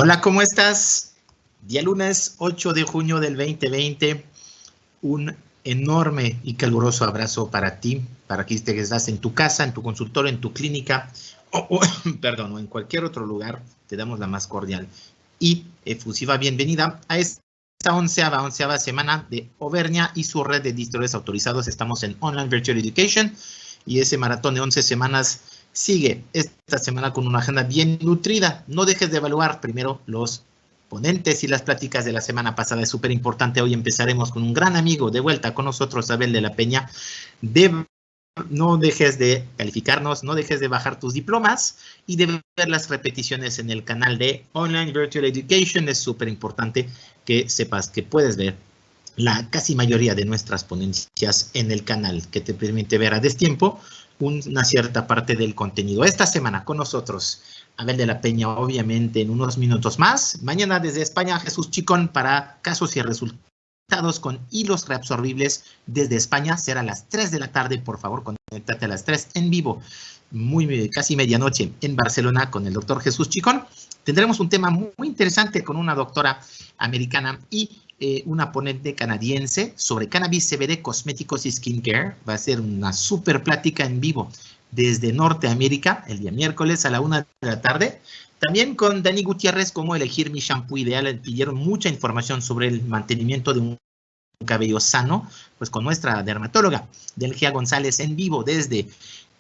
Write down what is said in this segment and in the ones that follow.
Hola, ¿cómo estás? Día lunes 8 de junio del 2020. Un enorme y caluroso abrazo para ti, para que estás en tu casa, en tu consultorio, en tu clínica, perdón, o en cualquier otro lugar. Te damos la más cordial y efusiva bienvenida a esta onceava semana de Auvernia y su red de dictadores autorizados. Estamos en Online Virtual Education y ese maratón de 11 semanas sigue esta semana con una agenda bien nutrida. No dejes de evaluar primero los ponentes y las pláticas de la semana pasada. Es súper importante. Hoy empezaremos con un gran amigo de vuelta con nosotros, Abel de la Peña. No dejes de calificarnos, no dejes de bajar tus diplomas y de ver las repeticiones en el canal de Online Virtual Education. Es súper importante que sepas que puedes ver la casi mayoría de nuestras ponencias en el canal, que te permite ver a destiempo una cierta parte del contenido. Esta semana con nosotros, Abel de la Peña, obviamente en unos minutos más. Mañana desde España, Jesús Chicón para casos y resultados con hilos reabsorbibles desde España. Será a las 3 de la tarde, por favor, conéctate a las 3 en vivo, casi medianoche en Barcelona con el doctor Jesús Chicón. Tendremos un tema muy interesante con una doctora americana y una ponente canadiense sobre cannabis, CBD, cosméticos y skincare. Va a ser una súper plática en vivo desde Norteamérica el día miércoles a la 1 de la tarde. También con Dani Gutiérrez, cómo elegir mi shampoo ideal. Le pidieron mucha información sobre el mantenimiento de un cabello sano, pues con nuestra dermatóloga Delgia González en vivo desde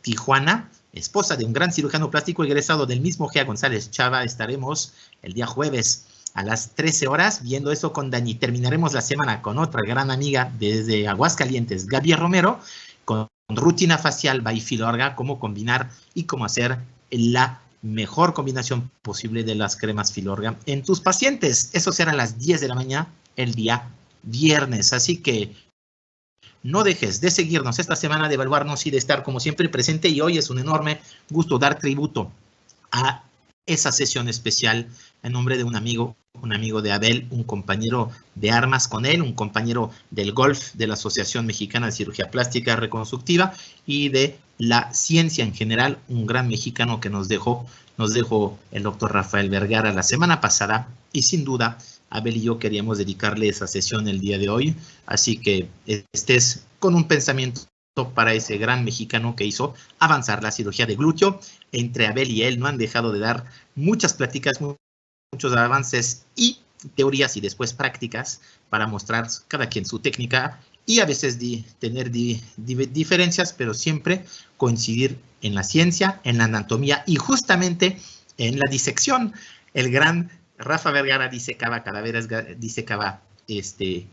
Tijuana, esposa de un gran cirujano plástico egresado del mismo Gea González Chava. Estaremos el día jueves a las 13 horas viendo eso con Dani. Terminaremos la semana con otra gran amiga desde Aguascalientes, Gaby Romero, con rutina facial by Filorga, cómo combinar y cómo hacer la mejor combinación posible de las cremas Filorga en tus pacientes. Eso será a las 10 de la mañana el día viernes. Así que no dejes de seguirnos esta semana, de evaluarnos y de estar como siempre presente. Y hoy es un enorme gusto dar tributo a esa sesión especial en nombre de un amigo de Abel, un compañero de armas con él, un compañero del golf de la Asociación Mexicana de Cirugía Plástica Reconstructiva y de la ciencia en general, un gran mexicano que nos dejó el doctor Rafael Vergara la semana pasada, y sin duda Abel y yo queríamos dedicarle esa sesión el día de hoy, así que estés con un pensamiento para ese gran mexicano que hizo avanzar la cirugía de glúteo. Entre Abel y él no han dejado de dar muchas pláticas, muchos avances y teorías y después prácticas para mostrar cada quien su técnica y a veces tener diferencias, pero siempre coincidir en la ciencia, en la anatomía y justamente en la disección. El gran Rafa Vergara disecaba cadáveres, disecaba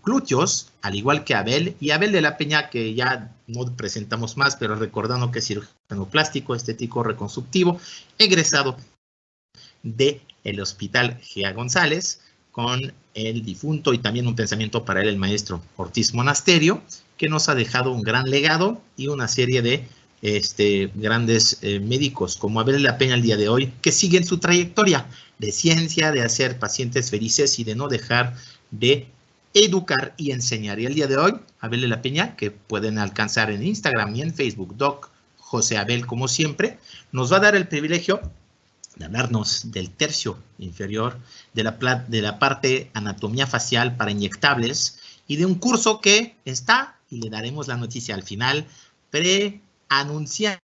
glúteos, al igual que Abel, y Abel de la Peña, que ya no presentamos más, pero recordando que es cirujano plástico, estético, reconstructivo, egresado del Hospital Gea González, con el difunto y también un pensamiento para él, el maestro Ortiz Monasterio, que nos ha dejado un gran legado y una serie de grandes médicos como Abel de la Peña el día de hoy, que siguen su trayectoria de ciencia, de hacer pacientes felices y de no dejar de educar y enseñar. Y el día de hoy, Abel de la Peña, que pueden alcanzar en Instagram y en Facebook, Doc José Abel, como siempre, nos va a dar el privilegio de hablarnos del tercio inferior, de la parte anatomía facial para inyectables y de un curso que está, y le daremos la noticia al final, anunciando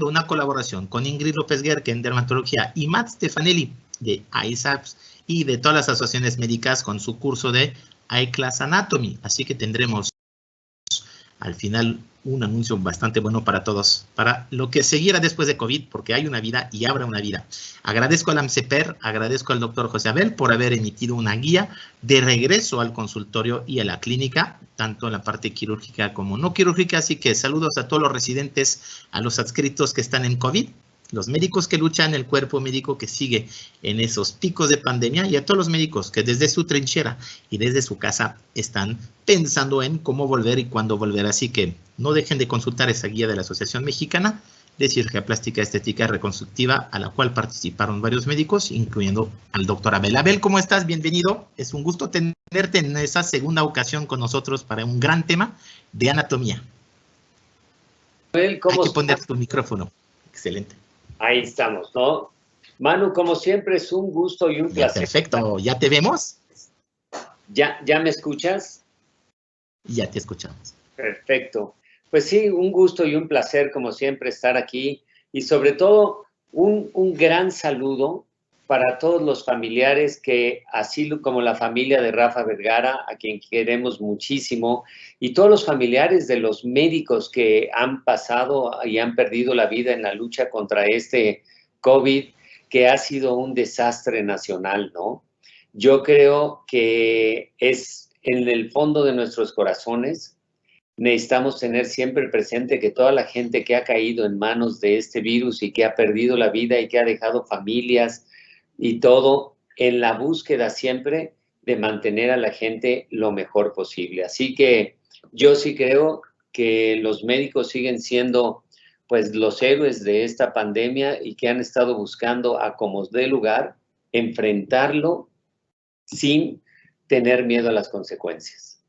una colaboración con Ingrid López Guerque en dermatología y Matt Stefanelli de ISAPS y de todas las asociaciones médicas con su curso de iClass Anatomy. Así que tendremos al final un anuncio bastante bueno para todos, para lo que seguirá después de COVID, porque hay una vida y habrá una vida. Agradezco al AMCEPER, agradezco al doctor José Abel por haber emitido una guía de regreso al consultorio y a la clínica, tanto en la parte quirúrgica como no quirúrgica. Así que saludos a todos los residentes, a los adscritos que están en COVID, los médicos que luchan, el cuerpo médico que sigue en esos picos de pandemia y a todos los médicos que desde su trinchera y desde su casa están pensando en cómo volver y cuándo volver. Así que no dejen de consultar esa guía de la Asociación Mexicana de Cirugía Plástica, Estética y Reconstructiva, a la cual participaron varios médicos, incluyendo al doctor Abel. Abel, ¿cómo estás? Bienvenido. Es un gusto tenerte en esa segunda ocasión con nosotros para un gran tema de anatomía. Abel, ¿cómo Hay que poner tu micrófono. Excelente. Ahí estamos, ¿no? Manu, como siempre, es un gusto y un placer. Perfecto, ¿ya te vemos? ¿Ya me escuchas? Ya te escuchamos. Perfecto. Pues sí, un gusto y un placer, como siempre, estar aquí. Y sobre todo, un gran saludo para todos los familiares que, así como la familia de Rafa Vergara, a quien queremos muchísimo, y todos los familiares de los médicos que han pasado y han perdido la vida en la lucha contra este COVID, que ha sido un desastre nacional, ¿no? Yo creo que es en el fondo de nuestros corazones. Necesitamos tener siempre presente que toda la gente que ha caído en manos de este virus y que ha perdido la vida y que ha dejado familias y todo, en la búsqueda siempre de mantener a la gente lo mejor posible. Así que yo sí creo que los médicos siguen siendo pues los héroes de esta pandemia y que han estado buscando a como dé lugar enfrentarlo sin tener miedo a las consecuencias.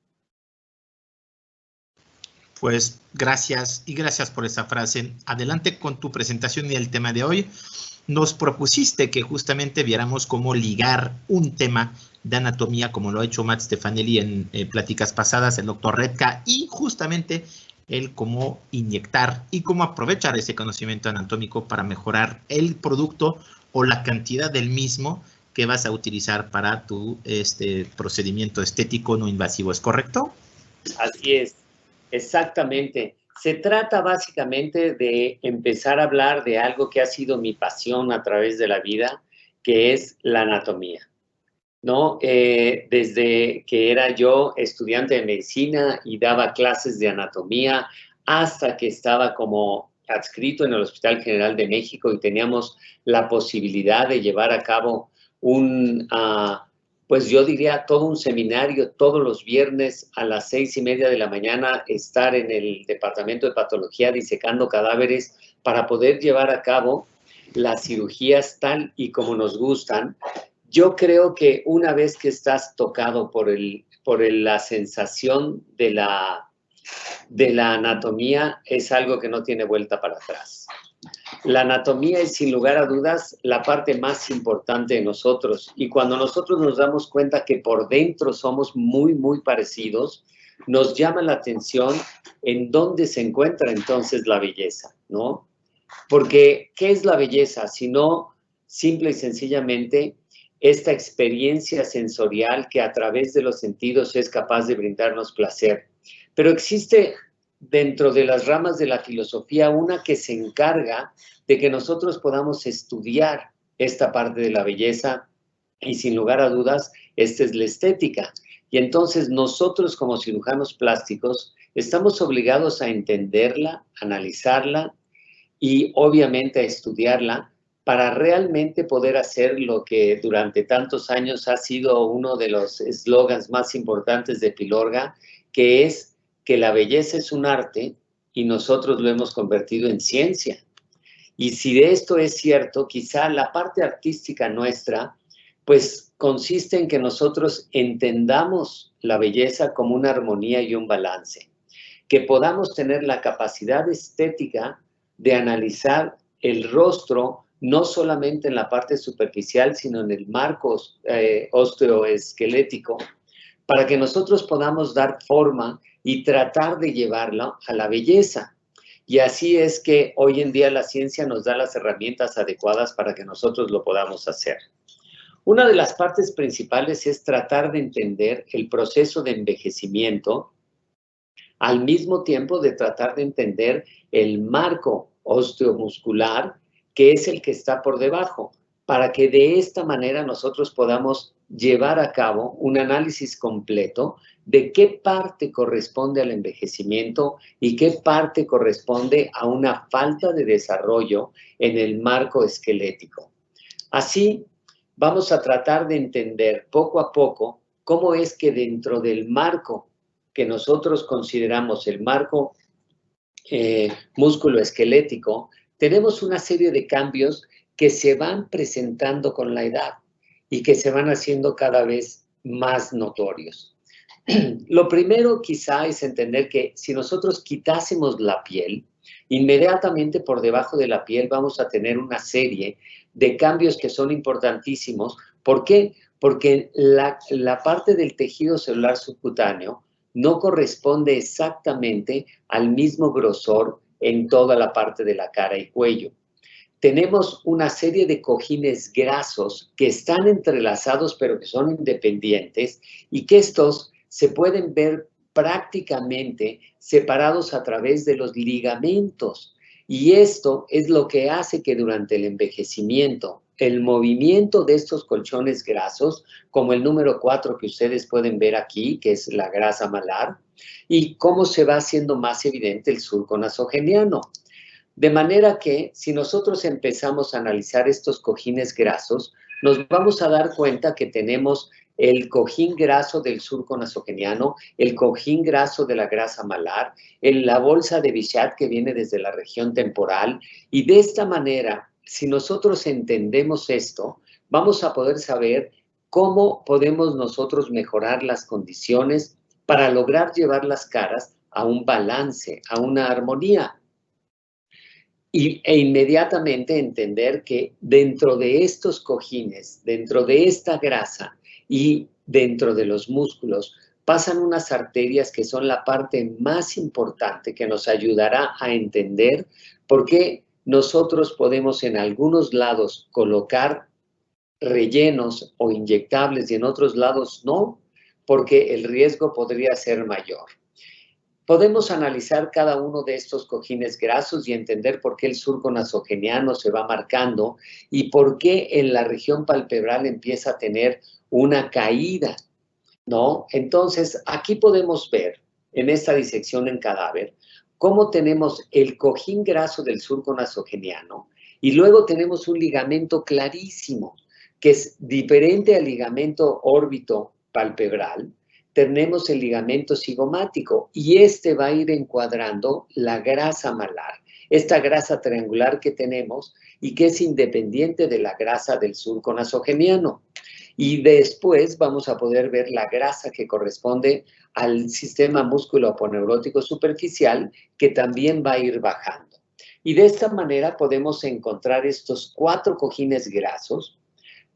Pues gracias y gracias por esa frase. Adelante con tu presentación y el tema de hoy. Nos propusiste que justamente viéramos cómo ligar un tema de anatomía, como lo ha hecho Matt Stefanelli en pláticas pasadas, el doctor Redka, y justamente el cómo inyectar y cómo aprovechar ese conocimiento anatómico para mejorar el producto o la cantidad del mismo que vas a utilizar para tu procedimiento estético no invasivo. ¿Es correcto? Así es. Exactamente. Se trata básicamente de empezar a hablar de algo que ha sido mi pasión a través de la vida, que es la anatomía, ¿no? Desde que era yo estudiante de medicina y daba clases de anatomía, hasta que estaba como adscrito en el Hospital General de México y teníamos la posibilidad de llevar a cabo pues yo diría todo un seminario todos los viernes a las 6:30 de la mañana, estar en el departamento de patología disecando cadáveres para poder llevar a cabo las cirugías tal y como nos gustan. Yo creo que una vez que estás tocado por la sensación de la anatomía, es algo que no tiene vuelta para atrás. La anatomía es, sin lugar a dudas, la parte más importante de nosotros. Y cuando nosotros nos damos cuenta que por dentro somos muy, muy parecidos, nos llama la atención en dónde se encuentra entonces la belleza, ¿no? Porque, ¿qué es la belleza? Sino, simple y sencillamente, esta experiencia sensorial que a través de los sentidos es capaz de brindarnos placer. Pero existe dentro de las ramas de la filosofía una que se encarga de que nosotros podamos estudiar esta parte de la belleza y sin lugar a dudas, esta es la estética. Y entonces nosotros como cirujanos plásticos estamos obligados a entenderla, analizarla y obviamente a estudiarla para realmente poder hacer lo que durante tantos años ha sido uno de los eslogans más importantes de Pilorga, que es que la belleza es un arte y nosotros lo hemos convertido en ciencia. Y si de esto es cierto, quizá la parte artística nuestra, pues consiste en que nosotros entendamos la belleza como una armonía y un balance, que podamos tener la capacidad estética de analizar el rostro, no solamente en la parte superficial, sino en el marco osteoesquelético, para que nosotros podamos dar forma y tratar de llevarla a la belleza. Y así es que hoy en día la ciencia nos da las herramientas adecuadas para que nosotros lo podamos hacer. Una de las partes principales es tratar de entender el proceso de envejecimiento, al mismo tiempo de tratar de entender el marco osteomuscular, que es el que está por debajo, para que de esta manera nosotros podamos llevar a cabo un análisis completo de qué parte corresponde al envejecimiento y qué parte corresponde a una falta de desarrollo en el marco esquelético. Así, vamos a tratar de entender poco a poco cómo es que dentro del marco que nosotros consideramos el marco músculo-esquelético, tenemos una serie de cambios que se van presentando con la edad y que se van haciendo cada vez más notorios. Lo primero quizá es entender que si nosotros quitásemos la piel, inmediatamente por debajo de la piel vamos a tener una serie de cambios que son importantísimos. ¿Por qué? Porque la parte del tejido celular subcutáneo no corresponde exactamente al mismo grosor en toda la parte de la cara y cuello. Tenemos una serie de cojines grasos que están entrelazados pero que son independientes y que estos se pueden ver prácticamente separados a través de los ligamentos. Y esto es lo que hace que durante el envejecimiento, el movimiento de estos colchones grasos, como el número 4 que ustedes pueden ver aquí, que es la grasa malar, y cómo se va haciendo más evidente el surco nasogeniano. De manera que si nosotros empezamos a analizar estos cojines grasos, nos vamos a dar cuenta que tenemos el cojín graso del surco nasogeniano, el cojín graso de la grasa malar, la bolsa de Bichat que viene desde la región temporal, y de esta manera, si nosotros entendemos esto, vamos a poder saber cómo podemos nosotros mejorar las condiciones para lograr llevar las caras a un balance, a una armonía. E inmediatamente entender que dentro de estos cojines, dentro de esta grasa y dentro de los músculos, pasan unas arterias que son la parte más importante que nos ayudará a entender por qué nosotros podemos en algunos lados colocar rellenos o inyectables y en otros lados no, porque el riesgo podría ser mayor. Podemos analizar cada uno de estos cojines grasos y entender por qué el surco nasogeniano se va marcando y por qué en la región palpebral empieza a tener una caída, ¿no? Entonces, aquí podemos ver, en esta disección en cadáver, cómo tenemos el cojín graso del surco nasogeniano y luego tenemos un ligamento clarísimo, que es diferente al ligamento órbito palpebral. Tenemos el ligamento cigomático y este va a ir encuadrando la grasa malar, esta grasa triangular que tenemos y que es independiente de la grasa del surco nasogeniano. Y después vamos a poder ver la grasa que corresponde al sistema músculo-aponeurótico superficial, que también va a ir bajando. Y de esta manera podemos encontrar estos 4 cojines grasos,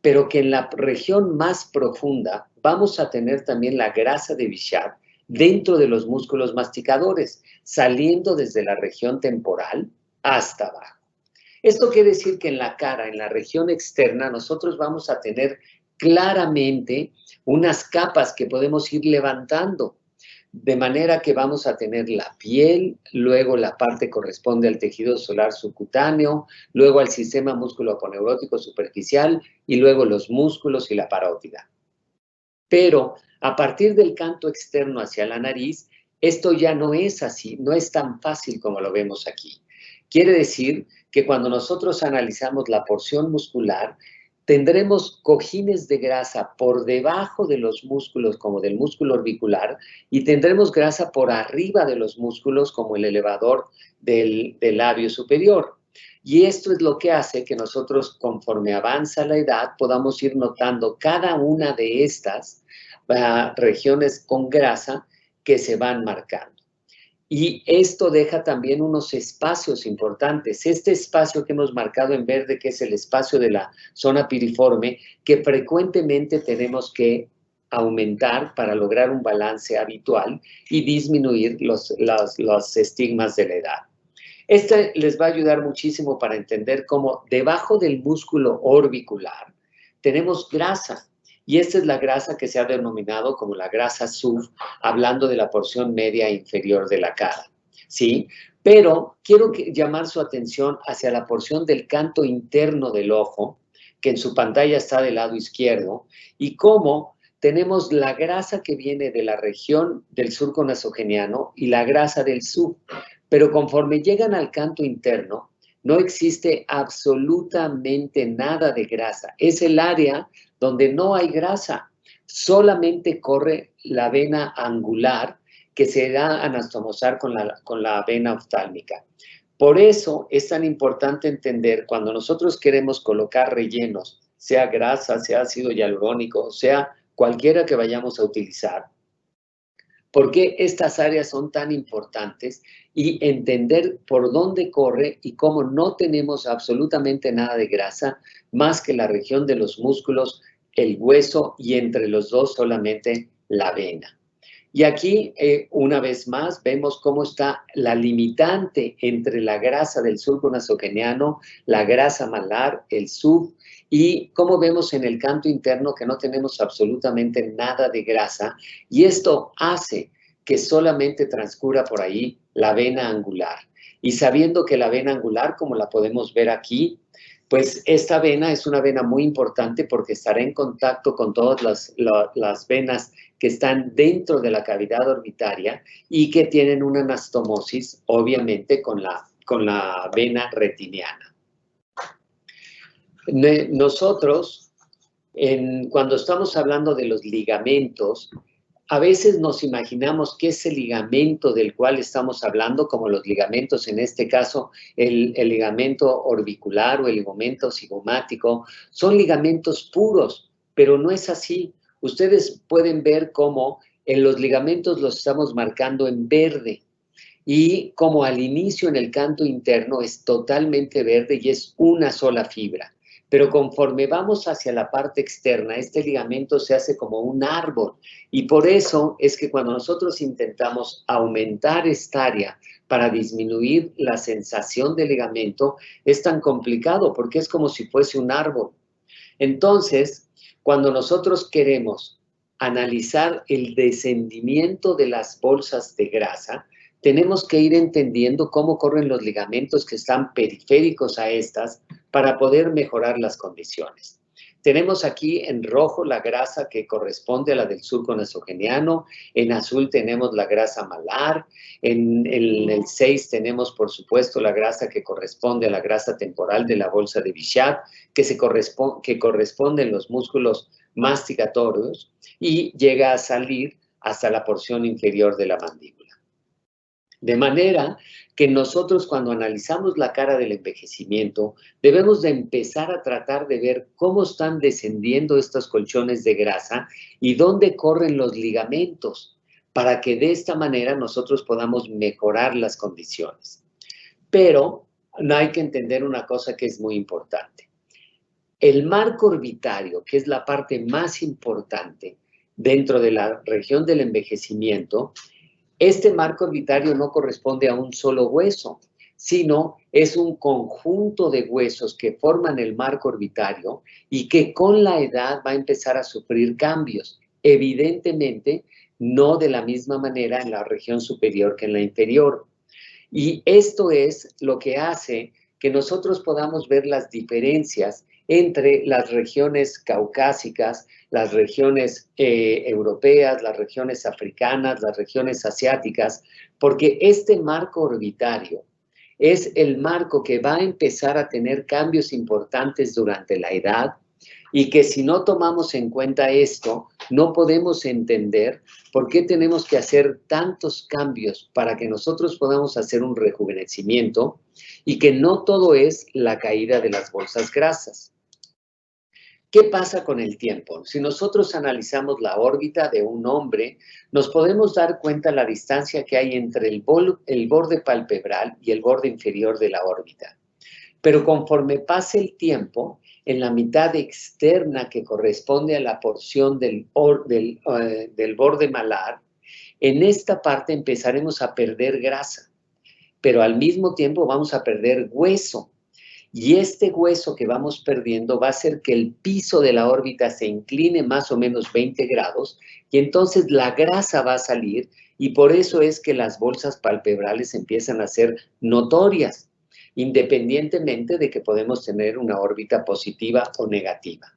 pero que en la región más profunda vamos a tener también la grasa de Bichat dentro de los músculos masticadores, saliendo desde la región temporal hasta abajo. Esto quiere decir que en la cara, en la región externa, nosotros vamos a tener claramente unas capas que podemos ir levantando, de manera que vamos a tener la piel, luego la parte corresponde al tejido solar subcutáneo, luego al sistema músculo-aponeurótico superficial y luego los músculos y la parótida. Pero a partir del canto externo hacia la nariz, esto ya no es así, no es tan fácil como lo vemos aquí. Quiere decir que cuando nosotros analizamos la porción muscular, tendremos cojines de grasa por debajo de los músculos, como del músculo orbicular, y tendremos grasa por arriba de los músculos, como el elevador del labio superior. Y esto es lo que hace que nosotros, conforme avanza la edad, podamos ir notando cada una de estas regiones con grasa que se van marcando. Y esto deja también unos espacios importantes. Este espacio que hemos marcado en verde, que es el espacio de la zona piriforme, que frecuentemente tenemos que aumentar para lograr un balance habitual y disminuir los estigmas de la edad. Este les va a ayudar muchísimo para entender cómo debajo del músculo orbicular tenemos grasa. Y esta es la grasa que se ha denominado como la grasa SUV, hablando de la porción media e inferior de la cara, ¿sí? Pero quiero llamar su atención hacia la porción del canto interno del ojo, que en su pantalla está del lado izquierdo, y cómo tenemos la grasa que viene de la región del surco nasogeniano y la grasa del SUV. Pero conforme llegan al canto interno, no existe absolutamente nada de grasa. Es el área donde no hay grasa, solamente corre la vena angular que se da a anastomosar con la vena oftálmica. Por eso es tan importante entender cuando nosotros queremos colocar rellenos, sea grasa, sea ácido hialurónico, sea cualquiera que vayamos a utilizar, por qué estas áreas son tan importantes y entender por dónde corre y cómo no tenemos absolutamente nada de grasa más que la región de los músculos, el hueso y entre los dos solamente la vena. Y aquí, una vez más, vemos cómo está la limitante entre la grasa del surco nasogeniano, la grasa malar, el sub, y cómo vemos en el canto interno que no tenemos absolutamente nada de grasa, y esto hace que solamente transcurra por ahí la vena angular. Y sabiendo que la vena angular, como la podemos ver aquí, pues esta vena es una vena muy importante porque estará en contacto con todas las venas que están dentro de la cavidad orbitaria y que tienen una anastomosis, obviamente, con la vena retiniana. Nosotros, cuando estamos hablando de los ligamentos, a veces nos imaginamos que ese ligamento del cual estamos hablando, como los ligamentos, en este caso, el ligamento orbicular o el ligamento cigomático, son ligamentos puros, pero no es así. Ustedes pueden ver cómo en los ligamentos los estamos marcando en verde y como al inicio en el canto interno es totalmente verde y es una sola fibra. Pero conforme vamos hacia la parte externa, este ligamento se hace como un árbol. Y por eso es que cuando nosotros intentamos aumentar esta área para disminuir la sensación del ligamento, es tan complicado porque es como si fuese un árbol. Entonces, cuando nosotros queremos analizar el descendimiento de las bolsas de grasa, tenemos que ir entendiendo cómo corren los ligamentos que están periféricos a estas para poder mejorar las condiciones. Tenemos aquí en rojo la grasa que corresponde a la del surco nasogeniano, en azul tenemos la grasa malar, en el 6 tenemos por supuesto la grasa que corresponde a la grasa temporal de la bolsa de Bichat, que corresponde en los músculos masticatorios y llega a salir hasta la porción inferior de la mandíbula. De manera que nosotros cuando analizamos la cara del envejecimiento, debemos de empezar a tratar de ver cómo están descendiendo estos colchones de grasa y dónde corren los ligamentos, para que de esta manera nosotros podamos mejorar las condiciones. Pero no hay que entender una cosa que es muy importante. El marco orbitario, que es la parte más importante dentro de la región del envejecimiento, este marco orbitario no corresponde a un solo hueso, sino es un conjunto de huesos que forman el marco orbitario y que con la edad va a empezar a sufrir cambios. Evidentemente, no de la misma manera en la región superior que en la inferior. Y esto es lo que hace que nosotros podamos ver las diferencias entre las regiones caucásicas, las regiones europeas, las regiones africanas, las regiones asiáticas, porque este marco orbitario es el marco que va a empezar a tener cambios importantes durante la edad y que si no tomamos en cuenta esto, no podemos entender por qué tenemos que hacer tantos cambios para que nosotros podamos hacer un rejuvenecimiento y que no todo es la caída de las bolsas grasas. ¿Qué pasa con el tiempo? Si nosotros analizamos la órbita de un hombre, nos podemos dar cuenta la distancia que hay entre el borde palpebral y el borde inferior de la órbita. Pero conforme pase el tiempo, en la mitad externa que corresponde a la porción del borde malar, en esta parte empezaremos a perder grasa, pero al mismo tiempo vamos a perder hueso. Y este hueso que vamos perdiendo va a hacer que el piso de la órbita se incline más o menos 20 grados y entonces la grasa va a salir y por eso es que las bolsas palpebrales empiezan a ser notorias, independientemente de que podemos tener una órbita positiva o negativa.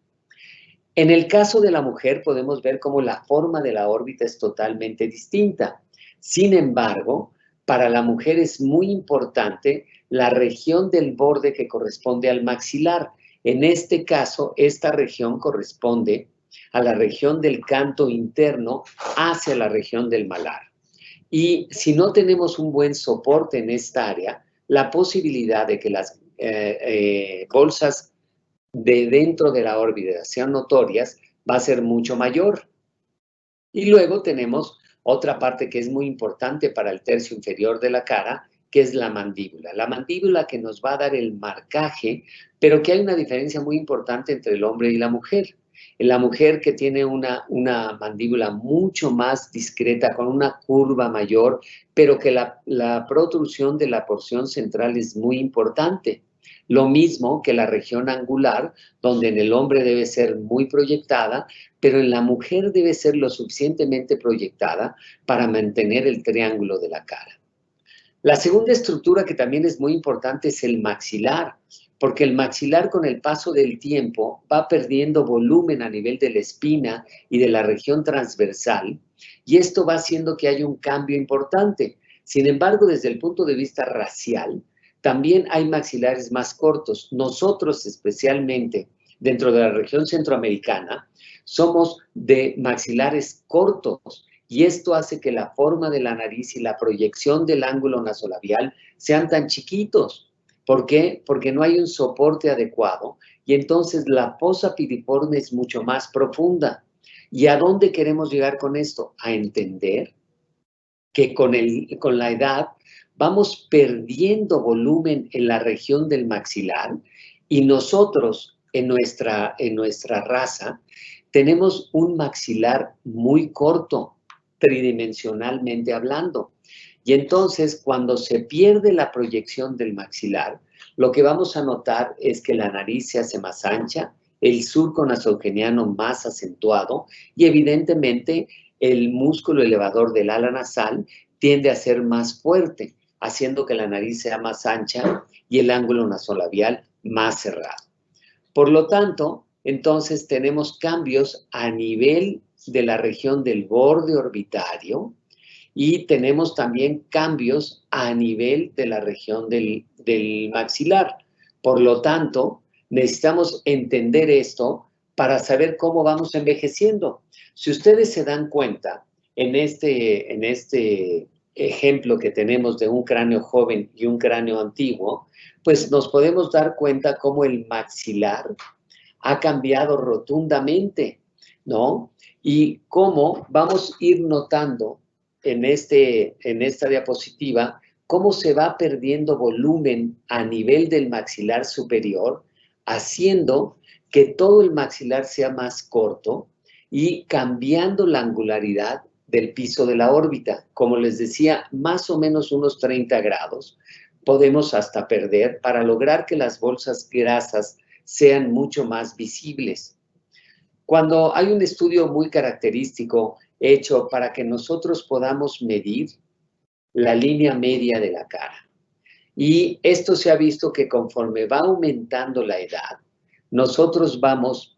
En el caso de la mujer podemos ver cómo la forma de la órbita es totalmente distinta. Sin embargo, para la mujer es muy importante la región del borde que corresponde al maxilar. En este caso, esta región corresponde a la región del canto interno hacia la región del malar. Y si no tenemos un buen soporte en esta área, la posibilidad de que las bolsas de dentro de la órbita sean notorias va a ser mucho mayor. Y luego tenemos otra parte que es muy importante para el tercio inferior de la cara, que es la mandíbula. La mandíbula que nos va a dar el marcaje, pero que hay una diferencia muy importante entre el hombre y la mujer. En la mujer que tiene una mandíbula mucho más discreta, con una curva mayor, pero que la protrusión de la porción central es muy importante. Lo mismo que la región angular, donde en el hombre debe ser muy proyectada, pero en la mujer debe ser lo suficientemente proyectada para mantener el triángulo de la cara. La segunda estructura que también es muy importante es el maxilar, porque el maxilar con el paso del tiempo va perdiendo volumen a nivel de la espina y de la región transversal, y esto va haciendo que haya un cambio importante. Sin embargo, desde el punto de vista racial, también hay maxilares más cortos. Nosotros, especialmente dentro de la región centroamericana, somos de maxilares cortos, y esto hace que la forma de la nariz y la proyección del ángulo nasolabial sean tan chiquitos. ¿Por qué? Porque no hay un soporte adecuado y entonces la fosa piriforme es mucho más profunda. ¿Y a dónde queremos llegar con esto? A entender que con la edad vamos perdiendo volumen en la región del maxilar y nosotros en nuestra raza tenemos un maxilar muy corto, tridimensionalmente hablando. Y entonces, cuando se pierde la proyección del maxilar, lo que vamos a notar es que la nariz se hace más ancha, el surco nasogeniano más acentuado y evidentemente el músculo elevador del ala nasal tiende a ser más fuerte, haciendo que la nariz sea más ancha y el ángulo nasolabial más cerrado. Por lo tanto, entonces tenemos cambios a nivel de la región del borde orbitario y tenemos también cambios a nivel de la región del maxilar. Por lo tanto, necesitamos entender esto para saber cómo vamos envejeciendo. Si ustedes se dan cuenta, en este ejemplo que tenemos de un cráneo joven y un cráneo antiguo, pues nos podemos dar cuenta cómo el maxilar ha cambiado rotundamente, ¿no? Y cómo vamos a ir notando en esta diapositiva cómo se va perdiendo volumen a nivel del maxilar superior, haciendo que todo el maxilar sea más corto y cambiando la angularidad del piso de la órbita. Como les decía, más o menos unos 30 grados podemos hasta perder para lograr que las bolsas grasas sean mucho más visibles. Cuando hay un estudio muy característico hecho para que nosotros podamos medir la línea media de la cara, y esto se ha visto que conforme va aumentando la edad, nosotros vamos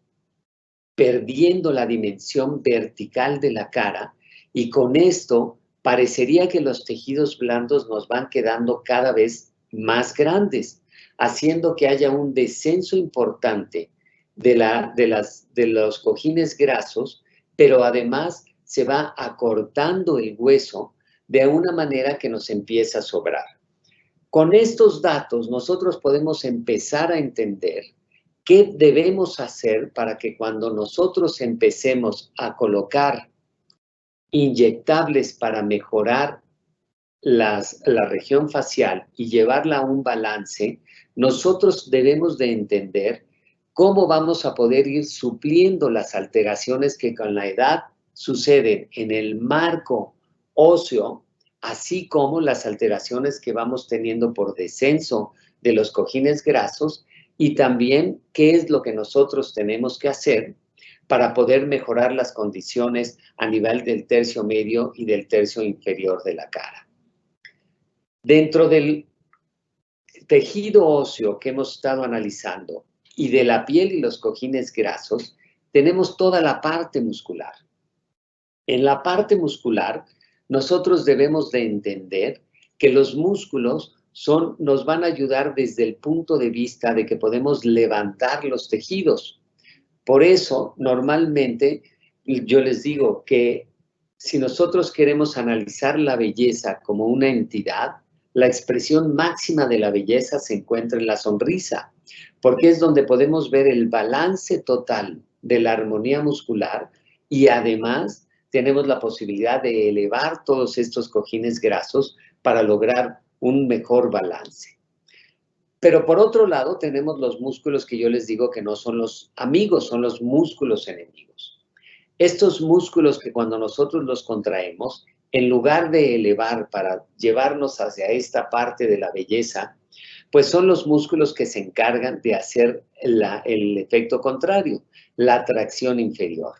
perdiendo la dimensión vertical de la cara y con esto parecería que los tejidos blandos nos van quedando cada vez más grandes, haciendo que haya un descenso importante de los cojines grasos, pero además se va acortando el hueso de una manera que nos empieza a sobrar. Con estos datos nosotros podemos empezar a entender qué debemos hacer para que cuando nosotros empecemos a colocar inyectables para mejorar la región facial y llevarla a un balance, nosotros debemos de entender cómo vamos a poder ir supliendo las alteraciones que con la edad suceden en el marco óseo, así como las alteraciones que vamos teniendo por descenso de los cojines grasos y también qué es lo que nosotros tenemos que hacer para poder mejorar las condiciones a nivel del tercio medio y del tercio inferior de la cara. Dentro del tejido óseo que hemos estado analizando y de la piel y los cojines grasos, tenemos toda la parte muscular. En la parte muscular, nosotros debemos de entender que los músculos nos van a ayudar desde el punto de vista de que podemos levantar los tejidos. Por eso, normalmente, yo les digo que si nosotros queremos analizar la belleza como una entidad, la expresión máxima de la belleza se encuentra en la sonrisa, porque es donde podemos ver el balance total de la armonía muscular y además tenemos la posibilidad de elevar todos estos cojines grasos para lograr un mejor balance. Pero por otro lado tenemos los músculos que yo les digo que no son los amigos, son los músculos enemigos. Estos músculos que cuando nosotros los contraemos, en lugar de elevar para llevarnos hacia esta parte de la belleza, pues son los músculos que se encargan de hacer el efecto contrario, la atracción inferior.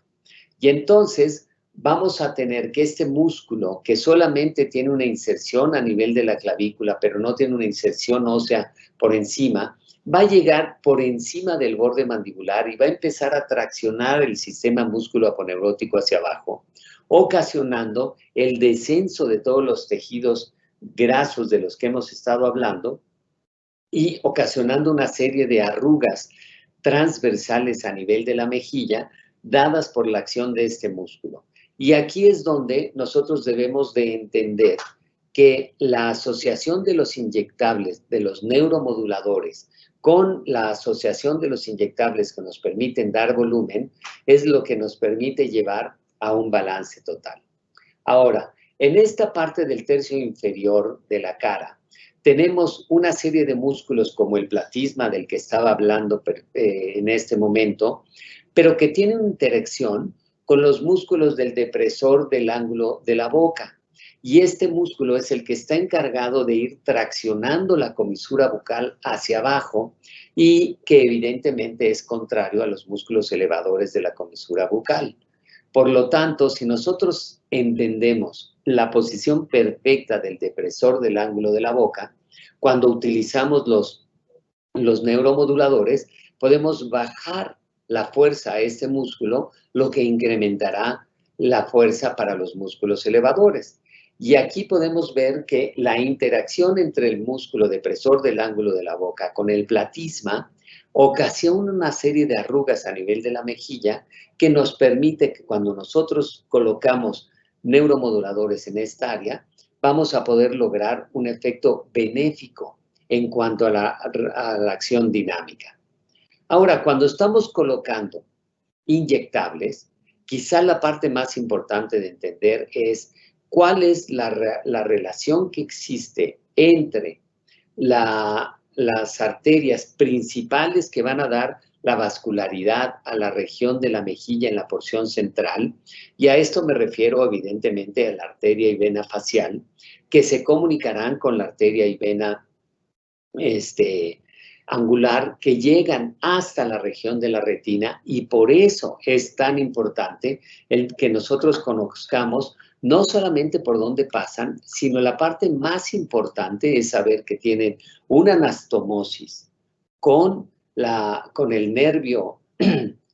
Y entonces vamos a tener que este músculo, que solamente tiene una inserción a nivel de la clavícula, pero no tiene una inserción ósea por encima, va a llegar por encima del borde mandibular y va a empezar a traccionar el sistema músculo-aponeurótico hacia abajo, ocasionando el descenso de todos los tejidos grasos de los que hemos estado hablando y ocasionando una serie de arrugas transversales a nivel de la mejilla dadas por la acción de este músculo. Y aquí es donde nosotros debemos de entender que la asociación de los inyectables, de los neuromoduladores, con la asociación de los inyectables que nos permiten dar volumen, es lo que nos permite llevar a un balance total. Ahora, en esta parte del tercio inferior de la cara, tenemos una serie de músculos como el platisma del que estaba hablando en este momento, pero que tienen interacción con los músculos del depresor del ángulo de la boca. Y este músculo es el que está encargado de ir traccionando la comisura bucal hacia abajo y que evidentemente es contrario a los músculos elevadores de la comisura bucal. Por lo tanto, si nosotros entendemos la posición perfecta del depresor del ángulo de la boca, cuando utilizamos los neuromoduladores, podemos bajar la fuerza a este músculo, lo que incrementará la fuerza para los músculos elevadores. Y aquí podemos ver que la interacción entre el músculo depresor del ángulo de la boca con el platisma ocasiona una serie de arrugas a nivel de la mejilla que nos permite que cuando nosotros colocamos neuromoduladores en esta área, vamos a poder lograr un efecto benéfico en cuanto a la acción dinámica. Ahora, cuando estamos colocando inyectables, quizá la parte más importante de entender es cuál es la relación que existe entre las arterias principales que van a dar la vascularidad a la región de la mejilla en la porción central, y a esto me refiero evidentemente a la arteria y vena facial, que se comunicarán con la arteria y vena angular, que llegan hasta la región de la retina, y por eso es tan importante el que nosotros conozcamos no solamente por dónde pasan, sino la parte más importante es saber que tienen una anastomosis con el nervio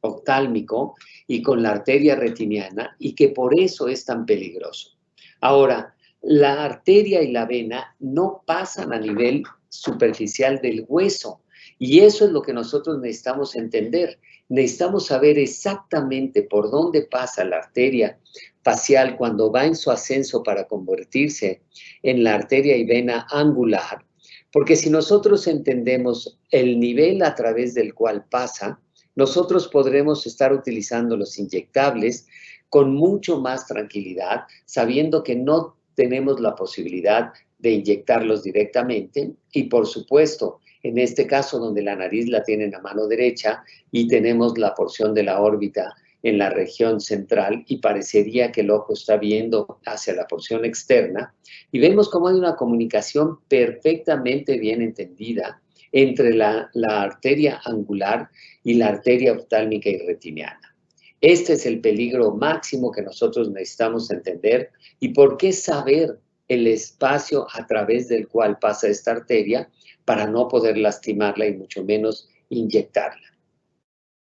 oftálmico y con la arteria retiniana, y que por eso es tan peligroso. Ahora, la arteria y la vena no pasan a nivel superficial del hueso, y eso es lo que nosotros necesitamos entender. Necesitamos saber exactamente por dónde pasa la arteria facial cuando va en su ascenso para convertirse en la arteria y vena angular, porque si nosotros entendemos el nivel a través del cual pasa, nosotros podremos estar utilizando los inyectables con mucho más tranquilidad, sabiendo que no tenemos la posibilidad de inyectarlos directamente, y por supuesto, en este caso donde la nariz la tiene en la mano derecha y tenemos la porción de la órbita en la región central y parecería que el ojo está viendo hacia la porción externa, y vemos cómo hay una comunicación perfectamente bien entendida entre la arteria angular y la arteria oftálmica y retiniana. Este es el peligro máximo que nosotros necesitamos entender, y por qué saber el espacio a través del cual pasa esta arteria para no poder lastimarla y mucho menos inyectarla.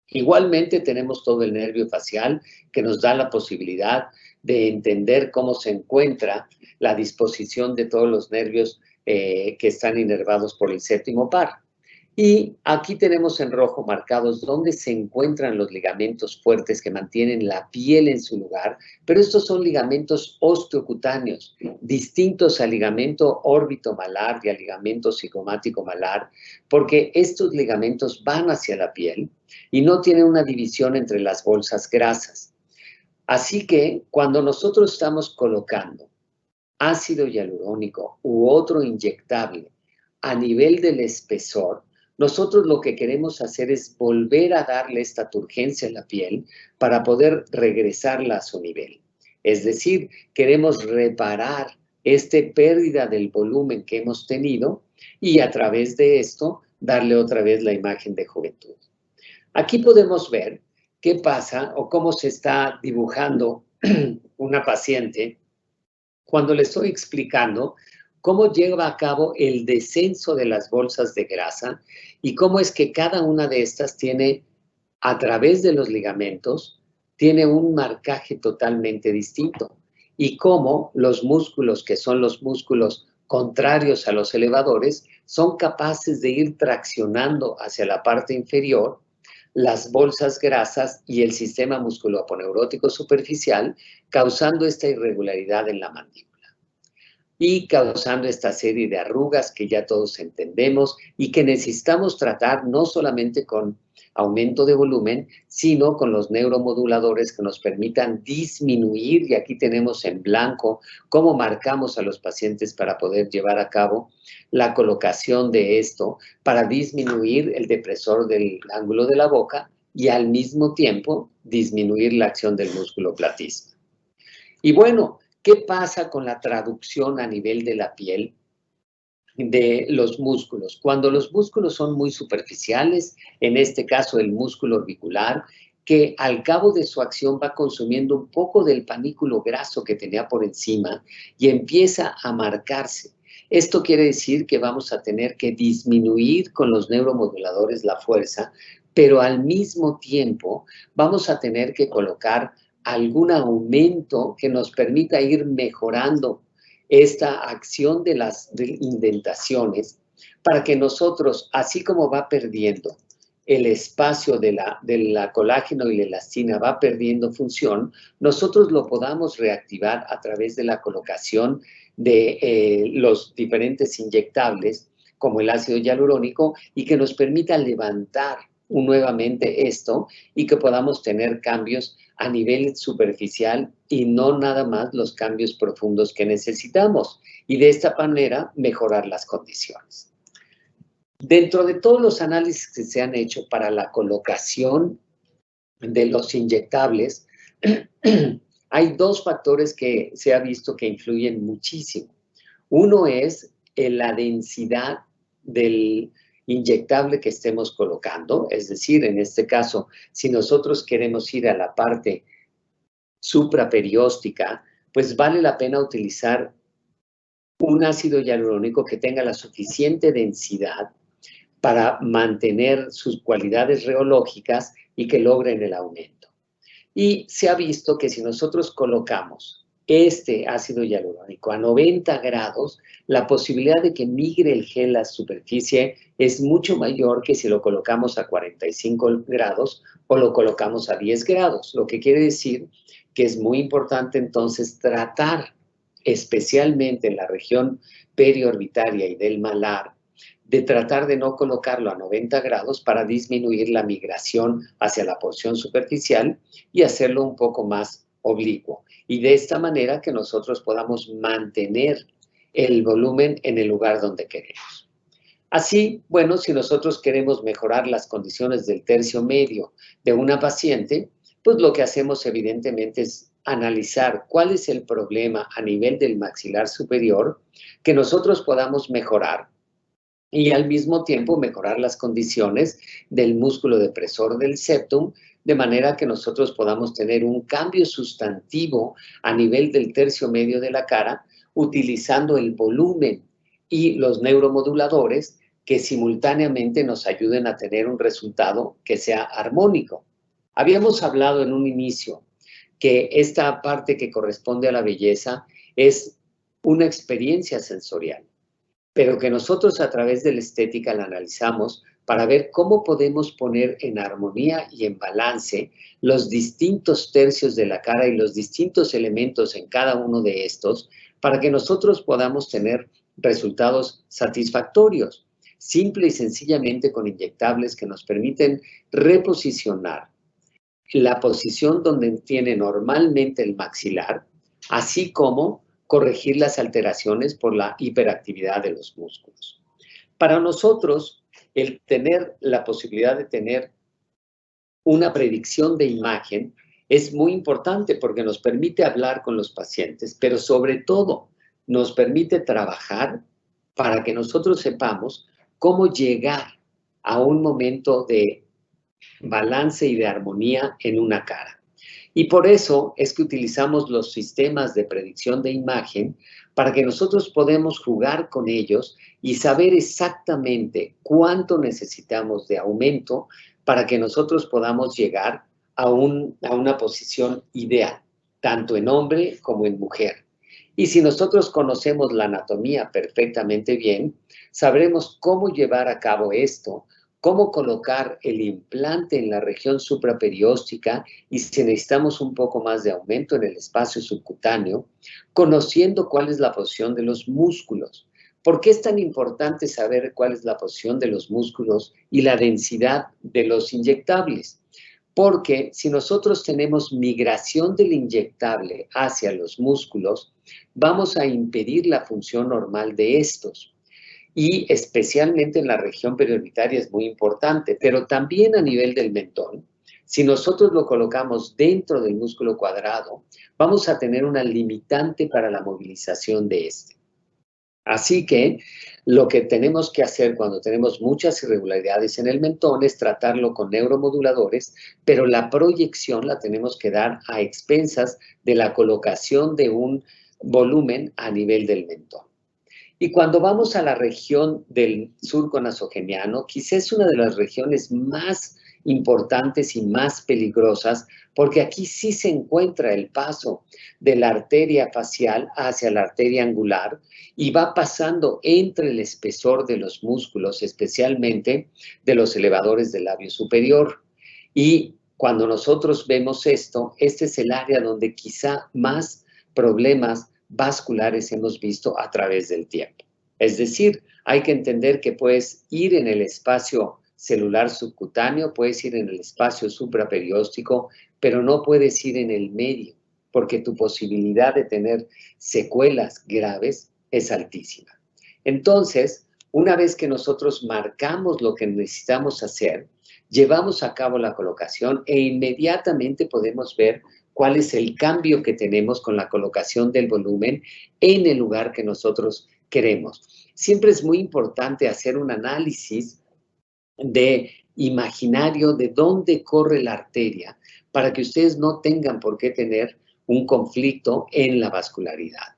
Igualmente tenemos todo el nervio facial que nos da la posibilidad de entender cómo se encuentra la disposición de todos los nervios que están inervados por el séptimo par. Y aquí tenemos en rojo marcados dónde se encuentran los ligamentos fuertes que mantienen la piel en su lugar, pero estos son ligamentos osteocutáneos, distintos al ligamento órbito-malar y al ligamento cigomático-malar, porque estos ligamentos van hacia la piel y no tienen una división entre las bolsas grasas. Así que cuando nosotros estamos colocando ácido hialurónico u otro inyectable a nivel del espesor, nosotros lo que queremos hacer es volver a darle esta turgencia a la piel para poder regresarla a su nivel. Es decir, queremos reparar esta pérdida del volumen que hemos tenido y a través de esto darle otra vez la imagen de juventud. Aquí podemos ver qué pasa o cómo se está dibujando una paciente cuando le estoy explicando cómo lleva a cabo el descenso de las bolsas de grasa y cómo es que cada una de estas tiene, a través de los ligamentos, tiene un marcaje totalmente distinto. Y cómo los músculos, que son los músculos contrarios a los elevadores, son capaces de ir traccionando hacia la parte inferior las bolsas grasas y el sistema musculoaponeurótico superficial, causando esta irregularidad en la mandíbula y causando esta serie de arrugas que ya todos entendemos y que necesitamos tratar no solamente con aumento de volumen, sino con los neuromoduladores que nos permitan disminuir, y aquí tenemos en blanco cómo marcamos a los pacientes para poder llevar a cabo la colocación de esto, para disminuir el depresor del ángulo de la boca y al mismo tiempo disminuir la acción del músculo platista. Y bueno, ¿qué pasa con la traducción a nivel de la piel de los músculos? Cuando los músculos son muy superficiales, en este caso el músculo orbicular, que al cabo de su acción va consumiendo un poco del panículo graso que tenía por encima y empieza a marcarse. Esto quiere decir que vamos a tener que disminuir con los neuromoduladores la fuerza, pero al mismo tiempo vamos a tener que colocar algún aumento que nos permita ir mejorando esta acción de las indentaciones para que nosotros, así como va perdiendo el espacio de la colágeno y la elastina, va perdiendo función, nosotros lo podamos reactivar a través de la colocación de los diferentes inyectables, como el ácido hialurónico, y que nos permita levantar nuevamente esto y que podamos tener cambios a nivel superficial y no nada más los cambios profundos que necesitamos, y de esta manera mejorar las condiciones. Dentro de todos los análisis que se han hecho para la colocación de los inyectables, hay dos factores que se ha visto que influyen muchísimo. Uno es la densidad del inyectable que estemos colocando, es decir, en este caso, si nosotros queremos ir a la parte supraperióstica, pues vale la pena utilizar un ácido hialurónico que tenga la suficiente densidad para mantener sus cualidades reológicas y que logren el aumento. Y se ha visto que si nosotros colocamos este ácido hialurónico a 90 grados, la posibilidad de que migre el gel a la superficie es mucho mayor que si lo colocamos a 45 grados o lo colocamos a 10 grados, lo que quiere decir que es muy importante entonces tratar, especialmente en la región periorbitaria y del malar, de tratar de no colocarlo a 90 grados para disminuir la migración hacia la porción superficial y hacerlo un poco más oblicuo. Y de esta manera que nosotros podamos mantener el volumen en el lugar donde queremos. Así, bueno, si nosotros queremos mejorar las condiciones del tercio medio de una paciente, pues lo que hacemos evidentemente es analizar cuál es el problema a nivel del maxilar superior que nosotros podamos mejorar y al mismo tiempo mejorar las condiciones del músculo depresor del septum, de manera que nosotros podamos tener un cambio sustantivo a nivel del tercio medio de la cara, utilizando el volumen y los neuromoduladores que simultáneamente nos ayuden a tener un resultado que sea armónico. Habíamos hablado en un inicio que esta parte que corresponde a la belleza es una experiencia sensorial, pero que nosotros a través de la estética la analizamos para ver cómo podemos poner en armonía y en balance los distintos tercios de la cara y los distintos elementos en cada uno de estos para que nosotros podamos tener resultados satisfactorios, simple y sencillamente con inyectables que nos permiten reposicionar la posición donde tiene normalmente el maxilar, así como corregir las alteraciones por la hiperactividad de los músculos. Para nosotros, el tener la posibilidad de tener una predicción de imagen es muy importante porque nos permite hablar con los pacientes, pero sobre todo nos permite trabajar para que nosotros sepamos cómo llegar a un momento de balance y de armonía en una cara. Y por eso es que utilizamos los sistemas de predicción de imagen para que nosotros podamos jugar con ellos y saber exactamente cuánto necesitamos de aumento para que nosotros podamos llegar a una posición ideal, tanto en hombre como en mujer. Y si nosotros conocemos la anatomía perfectamente bien, sabremos cómo llevar a cabo esto, cómo colocar el implante en la región supraperióstica y si necesitamos un poco más de aumento en el espacio subcutáneo, conociendo cuál es la posición de los músculos. ¿Por qué es tan importante saber cuál es la posición de los músculos y la densidad de los inyectables? Porque si nosotros tenemos migración del inyectable hacia los músculos, vamos a impedir la función normal de estos. Y especialmente en la región periorbitaria es muy importante, pero también a nivel del mentón. Si nosotros lo colocamos dentro del músculo cuadrado, vamos a tener una limitante para la movilización de este. Así que lo que tenemos que hacer cuando tenemos muchas irregularidades en el mentón es tratarlo con neuromoduladores, pero la proyección la tenemos que dar a expensas de la colocación de un volumen a nivel del mentón. Y cuando vamos a la región del surco nasogeniano, quizás es una de las regiones más importantes y más peligrosas, porque aquí sí se encuentra el paso de la arteria facial hacia la arteria angular y va pasando entre el espesor de los músculos, especialmente de los elevadores del labio superior. Y cuando nosotros vemos esto, este es el área donde quizá más problemas vasculares hemos visto a través del tiempo. Es decir, hay que entender que puedes ir en el espacio celular subcutáneo, puedes ir en el espacio supraperióstico, pero no puedes ir en el medio, porque tu posibilidad de tener secuelas graves es altísima. Entonces, una vez que nosotros marcamos lo que necesitamos hacer, llevamos a cabo la colocación e inmediatamente podemos ver cuál es el cambio que tenemos con la colocación del volumen en el lugar que nosotros queremos. Siempre es muy importante hacer un análisis de imaginario de dónde corre la arteria para que ustedes no tengan por qué tener un conflicto en la vascularidad.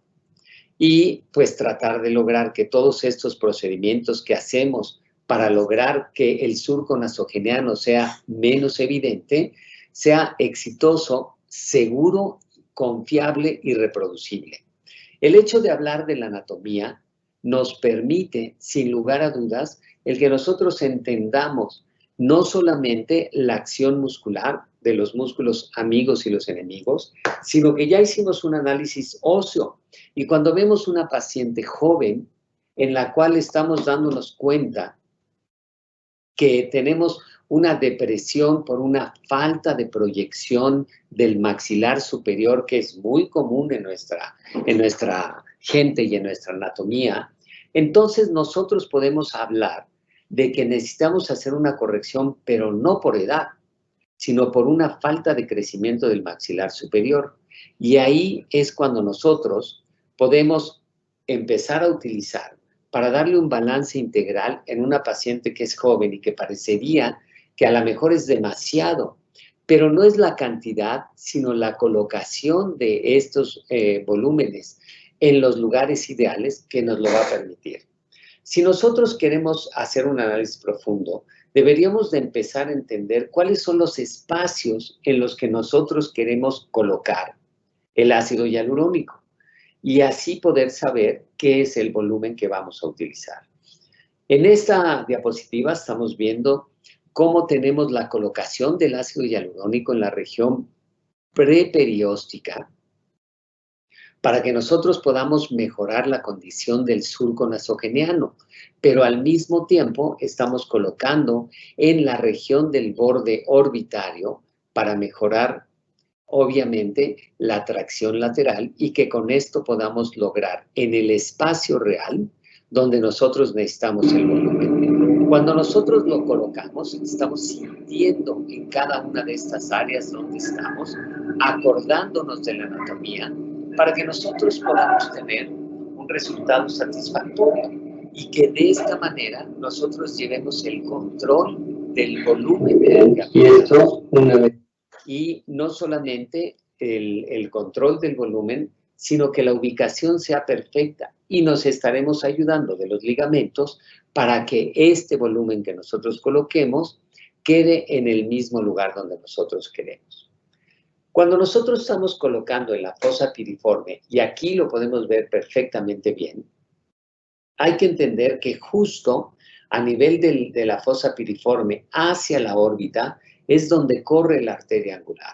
Y pues tratar de lograr que todos estos procedimientos que hacemos para lograr que el surco nasogeniano sea menos evidente, sea exitoso, seguro, confiable y reproducible. El hecho de hablar de la anatomía nos permite, sin lugar a dudas, el que nosotros entendamos no solamente la acción muscular de los músculos amigos y los enemigos, sino que ya hicimos un análisis óseo. Y cuando vemos una paciente joven en la cual estamos dándonos cuenta que tenemos una depresión por una falta de proyección del maxilar superior, que es muy común en nuestra gente y en nuestra anatomía, entonces nosotros podemos hablar de que necesitamos hacer una corrección, pero no por edad, sino por una falta de crecimiento del maxilar superior. Y ahí es cuando nosotros podemos empezar a utilizar para darle un balance integral en una paciente que es joven y que parecería que a lo mejor es demasiado, pero no es la cantidad, sino la colocación de estos volúmenes en los lugares ideales que nos lo va a permitir. Si nosotros queremos hacer un análisis profundo, deberíamos de empezar a entender cuáles son los espacios en los que nosotros queremos colocar el ácido hialurónico y así poder saber qué es el volumen que vamos a utilizar. En esta diapositiva estamos viendo cómo tenemos la colocación del ácido hialurónico en la región preperióstica para que nosotros podamos mejorar la condición del surco nasogeniano, pero al mismo tiempo estamos colocando en la región del borde orbitario para mejorar, obviamente, la tracción lateral y que con esto podamos lograr en el espacio real donde nosotros necesitamos el volumen. Cuando nosotros lo colocamos, estamos sintiendo en cada una de estas áreas donde estamos, acordándonos de la anatomía, para que nosotros podamos tener un resultado satisfactorio y que de esta manera nosotros llevemos el control del volumen de la Y esto, una vez. Y no solamente el control del volumen, sino que la ubicación sea perfecta y nos estaremos ayudando de los ligamentos para que este volumen que nosotros coloquemos quede en el mismo lugar donde nosotros queremos. Cuando nosotros estamos colocando en la fosa piriforme, y aquí lo podemos ver perfectamente bien, hay que entender que justo a nivel de la fosa piriforme hacia la órbita es donde corre la arteria angular.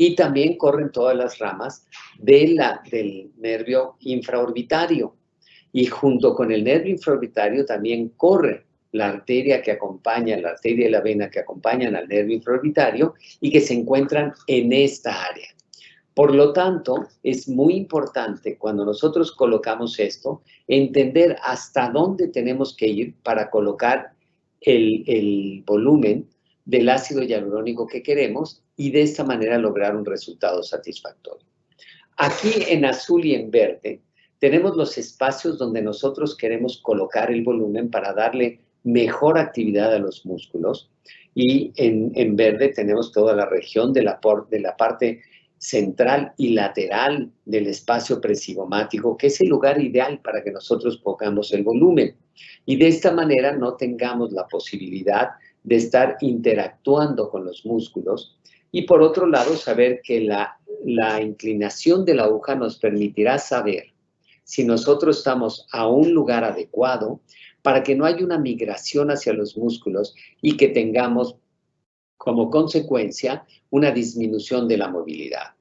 Y también corren todas las ramas del nervio infraorbitario. Y junto con el nervio infraorbitario también corre la arteria que acompaña, la arteria y la vena que acompañan al nervio infraorbitario y que se encuentran en esta área. Por lo tanto, es muy importante cuando nosotros colocamos esto, entender hasta dónde tenemos que ir para colocar el volumen del ácido hialurónico que queremos y de esta manera lograr un resultado satisfactorio. Aquí en azul y en verde tenemos los espacios donde nosotros queremos colocar el volumen para darle mejor actividad a los músculos y en verde tenemos toda la región de la parte central y lateral del espacio presigomático, que es el lugar ideal para que nosotros pongamos el volumen. Y de esta manera no tengamos la posibilidad de estar interactuando con los músculos. Y por otro lado, saber que la inclinación de la aguja nos permitirá saber si nosotros estamos a un lugar adecuado para que no haya una migración hacia los músculos y que tengamos como consecuencia una disminución de la movilidad.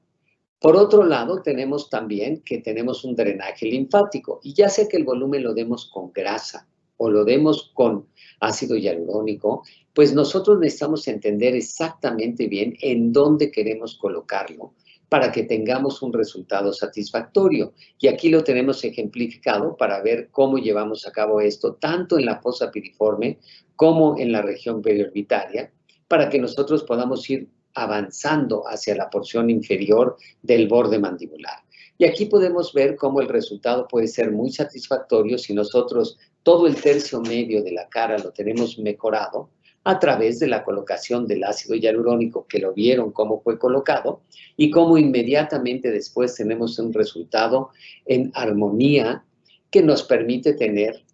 Por otro lado, tenemos también que tenemos un drenaje linfático y ya sea que el volumen lo demos con grasa o lo demos con ácido hialurónico, pues nosotros necesitamos entender exactamente bien en dónde queremos colocarlo para que tengamos un resultado satisfactorio. Y aquí lo tenemos ejemplificado para ver cómo llevamos a cabo esto, tanto en la fosa piriforme como en la región periorbitaria, para que nosotros podamos ir avanzando hacia la porción inferior del borde mandibular. Y aquí podemos ver cómo el resultado puede ser muy satisfactorio si nosotros todo el tercio medio de la cara lo tenemos mejorado a través de la colocación del ácido hialurónico, que lo vieron cómo fue colocado, y cómo inmediatamente después tenemos un resultado en armonía que nos permite tener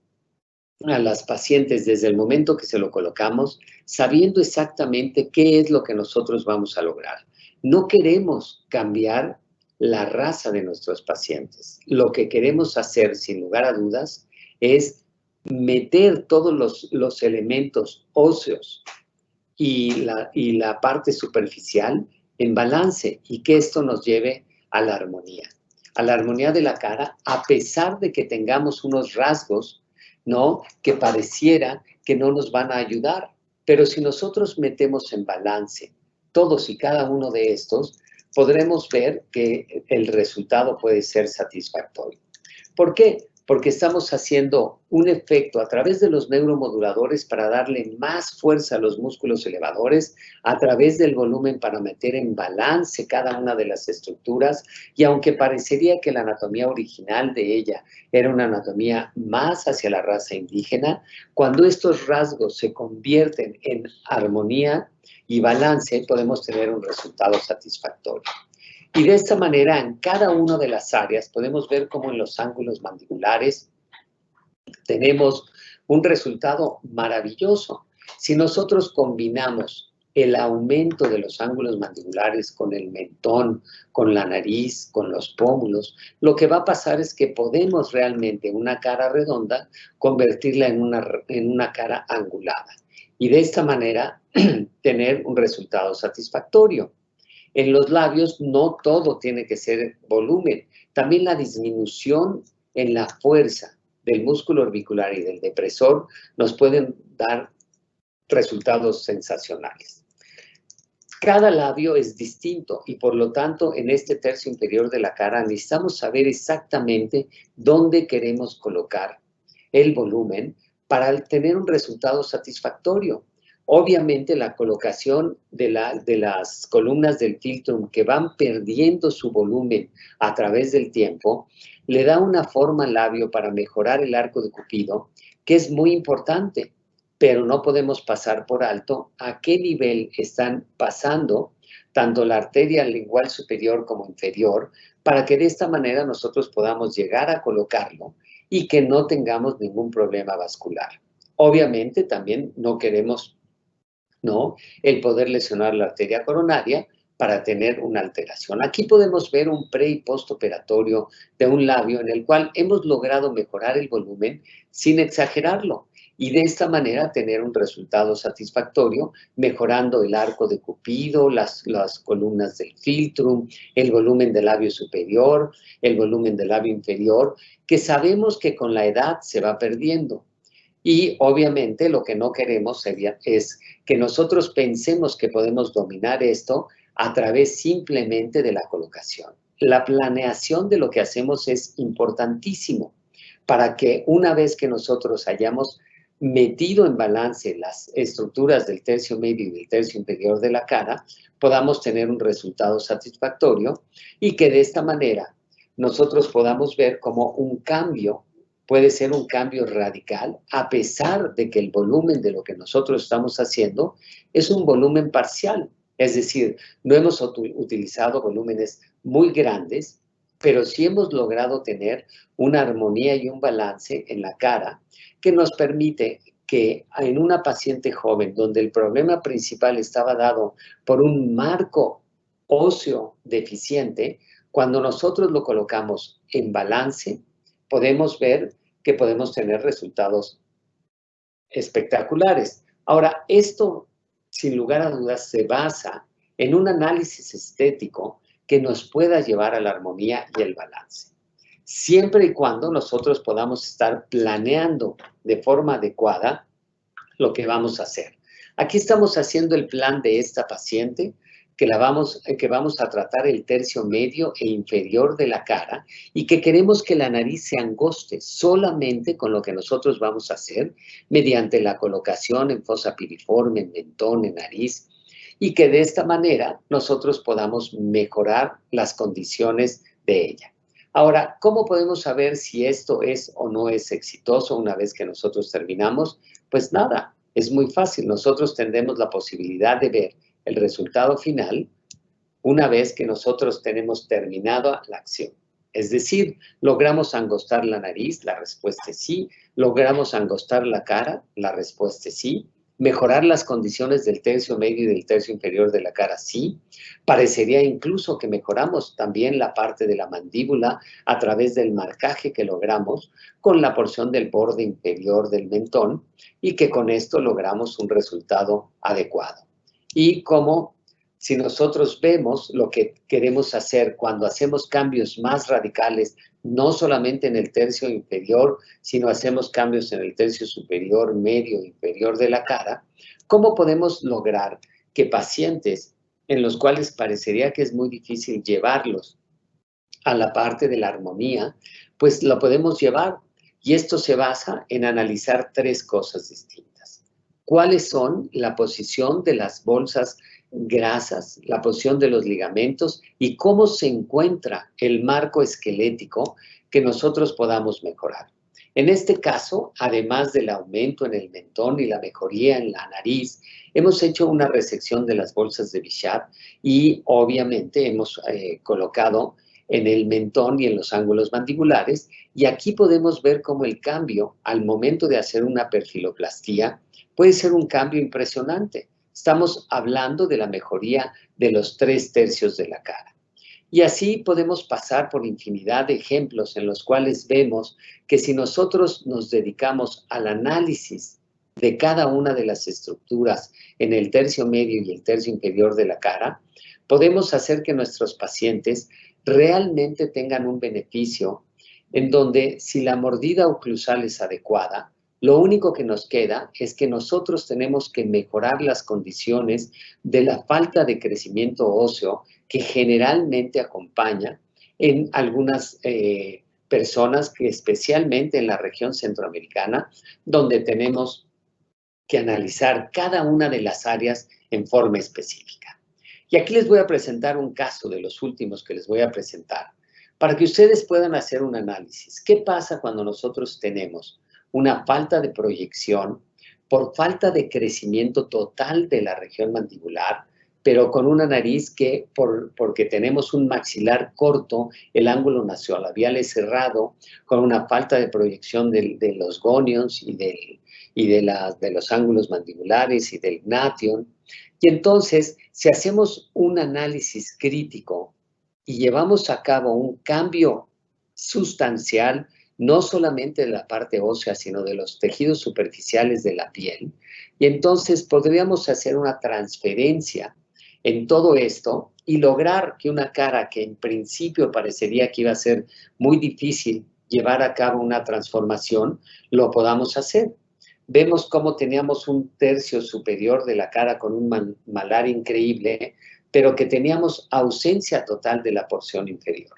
a las pacientes desde el momento que se lo colocamos, sabiendo exactamente qué es lo que nosotros vamos a lograr. No queremos cambiar la raza de nuestros pacientes. Lo que queremos hacer, sin lugar a dudas, es meter todos los elementos óseos y la parte superficial en balance y que esto nos lleve a la armonía de la cara, a pesar de que tengamos unos rasgos, ¿no?, que pareciera que no nos van a ayudar. Pero si nosotros metemos en balance todos y cada uno de estos, podremos ver que el resultado puede ser satisfactorio. ¿Por qué? Porque estamos haciendo un efecto a través de los neuromoduladores para darle más fuerza a los músculos elevadores, a través del volumen para meter en balance cada una de las estructuras, y aunque parecería que la anatomía original de ella era una anatomía más hacia la raza indígena, cuando estos rasgos se convierten en armonía y balance, podemos tener un resultado satisfactorio. Y de esta manera, en cada una de las áreas, podemos ver cómo en los ángulos mandibulares tenemos un resultado maravilloso. Si nosotros combinamos el aumento de los ángulos mandibulares con el mentón, con la nariz, con los pómulos, lo que va a pasar es que podemos realmente una cara redonda convertirla en una cara angulada. Y de esta manera tener un resultado satisfactorio. En los labios no todo tiene que ser volumen. También la disminución en la fuerza del músculo orbicular y del depresor nos pueden dar resultados sensacionales. Cada labio es distinto y por lo tanto en este tercio inferior de la cara necesitamos saber exactamente dónde queremos colocar el volumen para tener un resultado satisfactorio. Obviamente la colocación de las columnas del philtrum que van perdiendo su volumen a través del tiempo le da una forma al labio para mejorar el arco de Cupido, que es muy importante, pero no podemos pasar por alto a qué nivel están pasando tanto la arteria lingual superior como inferior, para que de esta manera nosotros podamos llegar a colocarlo y que no tengamos ningún problema vascular. Obviamente también no queremos, ¿no?, el poder lesionar la arteria coronaria para tener una alteración. Aquí podemos ver un pre- y postoperatorio de un labio en el cual hemos logrado mejorar el volumen sin exagerarlo y de esta manera tener un resultado satisfactorio, mejorando el arco de Cupido, las columnas del philtrum, el volumen del labio superior, el volumen del labio inferior, que sabemos que con la edad se va perdiendo. Y obviamente lo que no queremos es que nosotros pensemos que podemos dominar esto a través simplemente de la colocación. La planeación de lo que hacemos es importantísimo para que una vez que nosotros hayamos metido en balance las estructuras del tercio medio y del tercio inferior de la cara, podamos tener un resultado satisfactorio y que de esta manera nosotros podamos ver como un cambio puede ser un cambio radical, a pesar de que el volumen de lo que nosotros estamos haciendo es un volumen parcial. Es decir, no hemos utilizado volúmenes muy grandes, pero sí hemos logrado tener una armonía y un balance en la cara que nos permite que en una paciente joven, donde el problema principal estaba dado por un marco óseo deficiente, cuando nosotros lo colocamos en balance, podemos ver que podemos tener resultados espectaculares. Ahora, esto, sin lugar a dudas, se basa en un análisis estético que nos pueda llevar a la armonía y el balance. Siempre y cuando nosotros podamos estar planeando de forma adecuada lo que vamos a hacer. Aquí estamos haciendo el plan de esta paciente que vamos a tratar el tercio medio e inferior de la cara y que queremos que la nariz se angoste solamente con lo que nosotros vamos a hacer mediante la colocación en fosa piriforme, en mentón, en nariz, y que de esta manera nosotros podamos mejorar las condiciones de ella. Ahora, ¿cómo podemos saber si esto es o no es exitoso una vez que nosotros terminamos? Pues nada, es muy fácil. Nosotros tendremos la posibilidad de ver el resultado final una vez que nosotros tenemos terminado la acción. Es decir, logramos angostar la nariz, la respuesta es sí. Logramos angostar la cara, la respuesta es sí. Mejorar las condiciones del tercio medio y del tercio inferior de la cara, sí. Parecería incluso que mejoramos también la parte de la mandíbula a través del marcaje que logramos con la porción del borde inferior del mentón y que con esto logramos un resultado adecuado. Y como si nosotros vemos lo que queremos hacer cuando hacemos cambios más radicales, no solamente en el tercio inferior, sino hacemos cambios en el tercio superior, medio e inferior de la cara, ¿cómo podemos lograr que pacientes en los cuales parecería que es muy difícil llevarlos a la parte de la armonía, pues lo podemos llevar? Y esto se basa en analizar tres cosas distintas. ¿Cuáles son la posición de las bolsas grasas, la posición de los ligamentos y cómo se encuentra el marco esquelético que nosotros podamos mejorar? En este caso, además del aumento en el mentón y la mejoría en la nariz, hemos hecho una resección de las bolsas de Bichat y obviamente hemos colocado en el mentón y en los ángulos mandibulares, y aquí podemos ver cómo el cambio al momento de hacer una perfiloplastía puede ser un cambio impresionante. Estamos hablando de la mejoría de los 3/3 de la cara. Y así podemos pasar por infinidad de ejemplos en los cuales vemos que si nosotros nos dedicamos al análisis de cada una de las estructuras en el tercio medio y el tercio inferior de la cara, podemos hacer que nuestros pacientes realmente tengan un beneficio en donde si la mordida oclusal es adecuada, Lo único que nos queda es que nosotros tenemos que mejorar las condiciones de la falta de crecimiento óseo que generalmente acompaña en algunas personas, que especialmente en la región centroamericana, donde tenemos que analizar cada una de las áreas en forma específica. Y aquí les voy a presentar un caso de los últimos que les voy a presentar, para que ustedes puedan hacer un análisis. ¿Qué pasa cuando nosotros tenemos una falta de proyección por falta de crecimiento total de la región mandibular, pero con una nariz que, porque tenemos un maxilar corto, el ángulo nasolabial es cerrado, con una falta de proyección de los gonions y de los ángulos mandibulares y del gnation? Y entonces, si hacemos un análisis crítico y llevamos a cabo un cambio sustancial, no solamente de la parte ósea, sino de los tejidos superficiales de la piel, y entonces podríamos hacer una transferencia en todo esto y lograr que una cara que en principio parecería que iba a ser muy difícil llevar a cabo una transformación, lo podamos hacer. Vemos cómo teníamos un tercio superior de la cara con un malar increíble, pero que teníamos ausencia total de la porción inferior.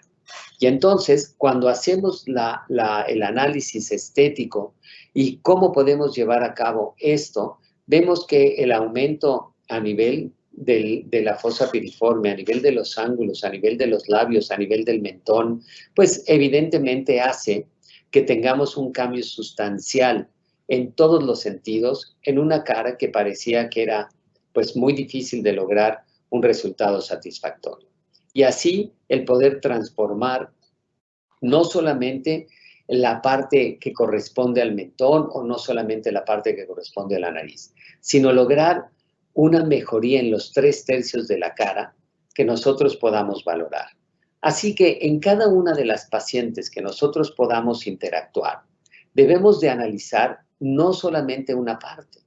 Y entonces, cuando hacemos el análisis estético y cómo podemos llevar a cabo esto, vemos que el aumento a nivel de la fosa piriforme, a nivel de los ángulos, a nivel de los labios, a nivel del mentón, pues evidentemente hace que tengamos un cambio sustancial en todos los sentidos, en una cara que parecía que era pues muy difícil de lograr un resultado satisfactorio. Y así el poder transformar no solamente la parte que corresponde al mentón o no solamente la parte que corresponde a la nariz, sino lograr una mejoría en los 3/3 de la cara que nosotros podamos valorar. Así que en cada una de las pacientes que nosotros podamos interactuar, debemos de analizar no solamente una parte,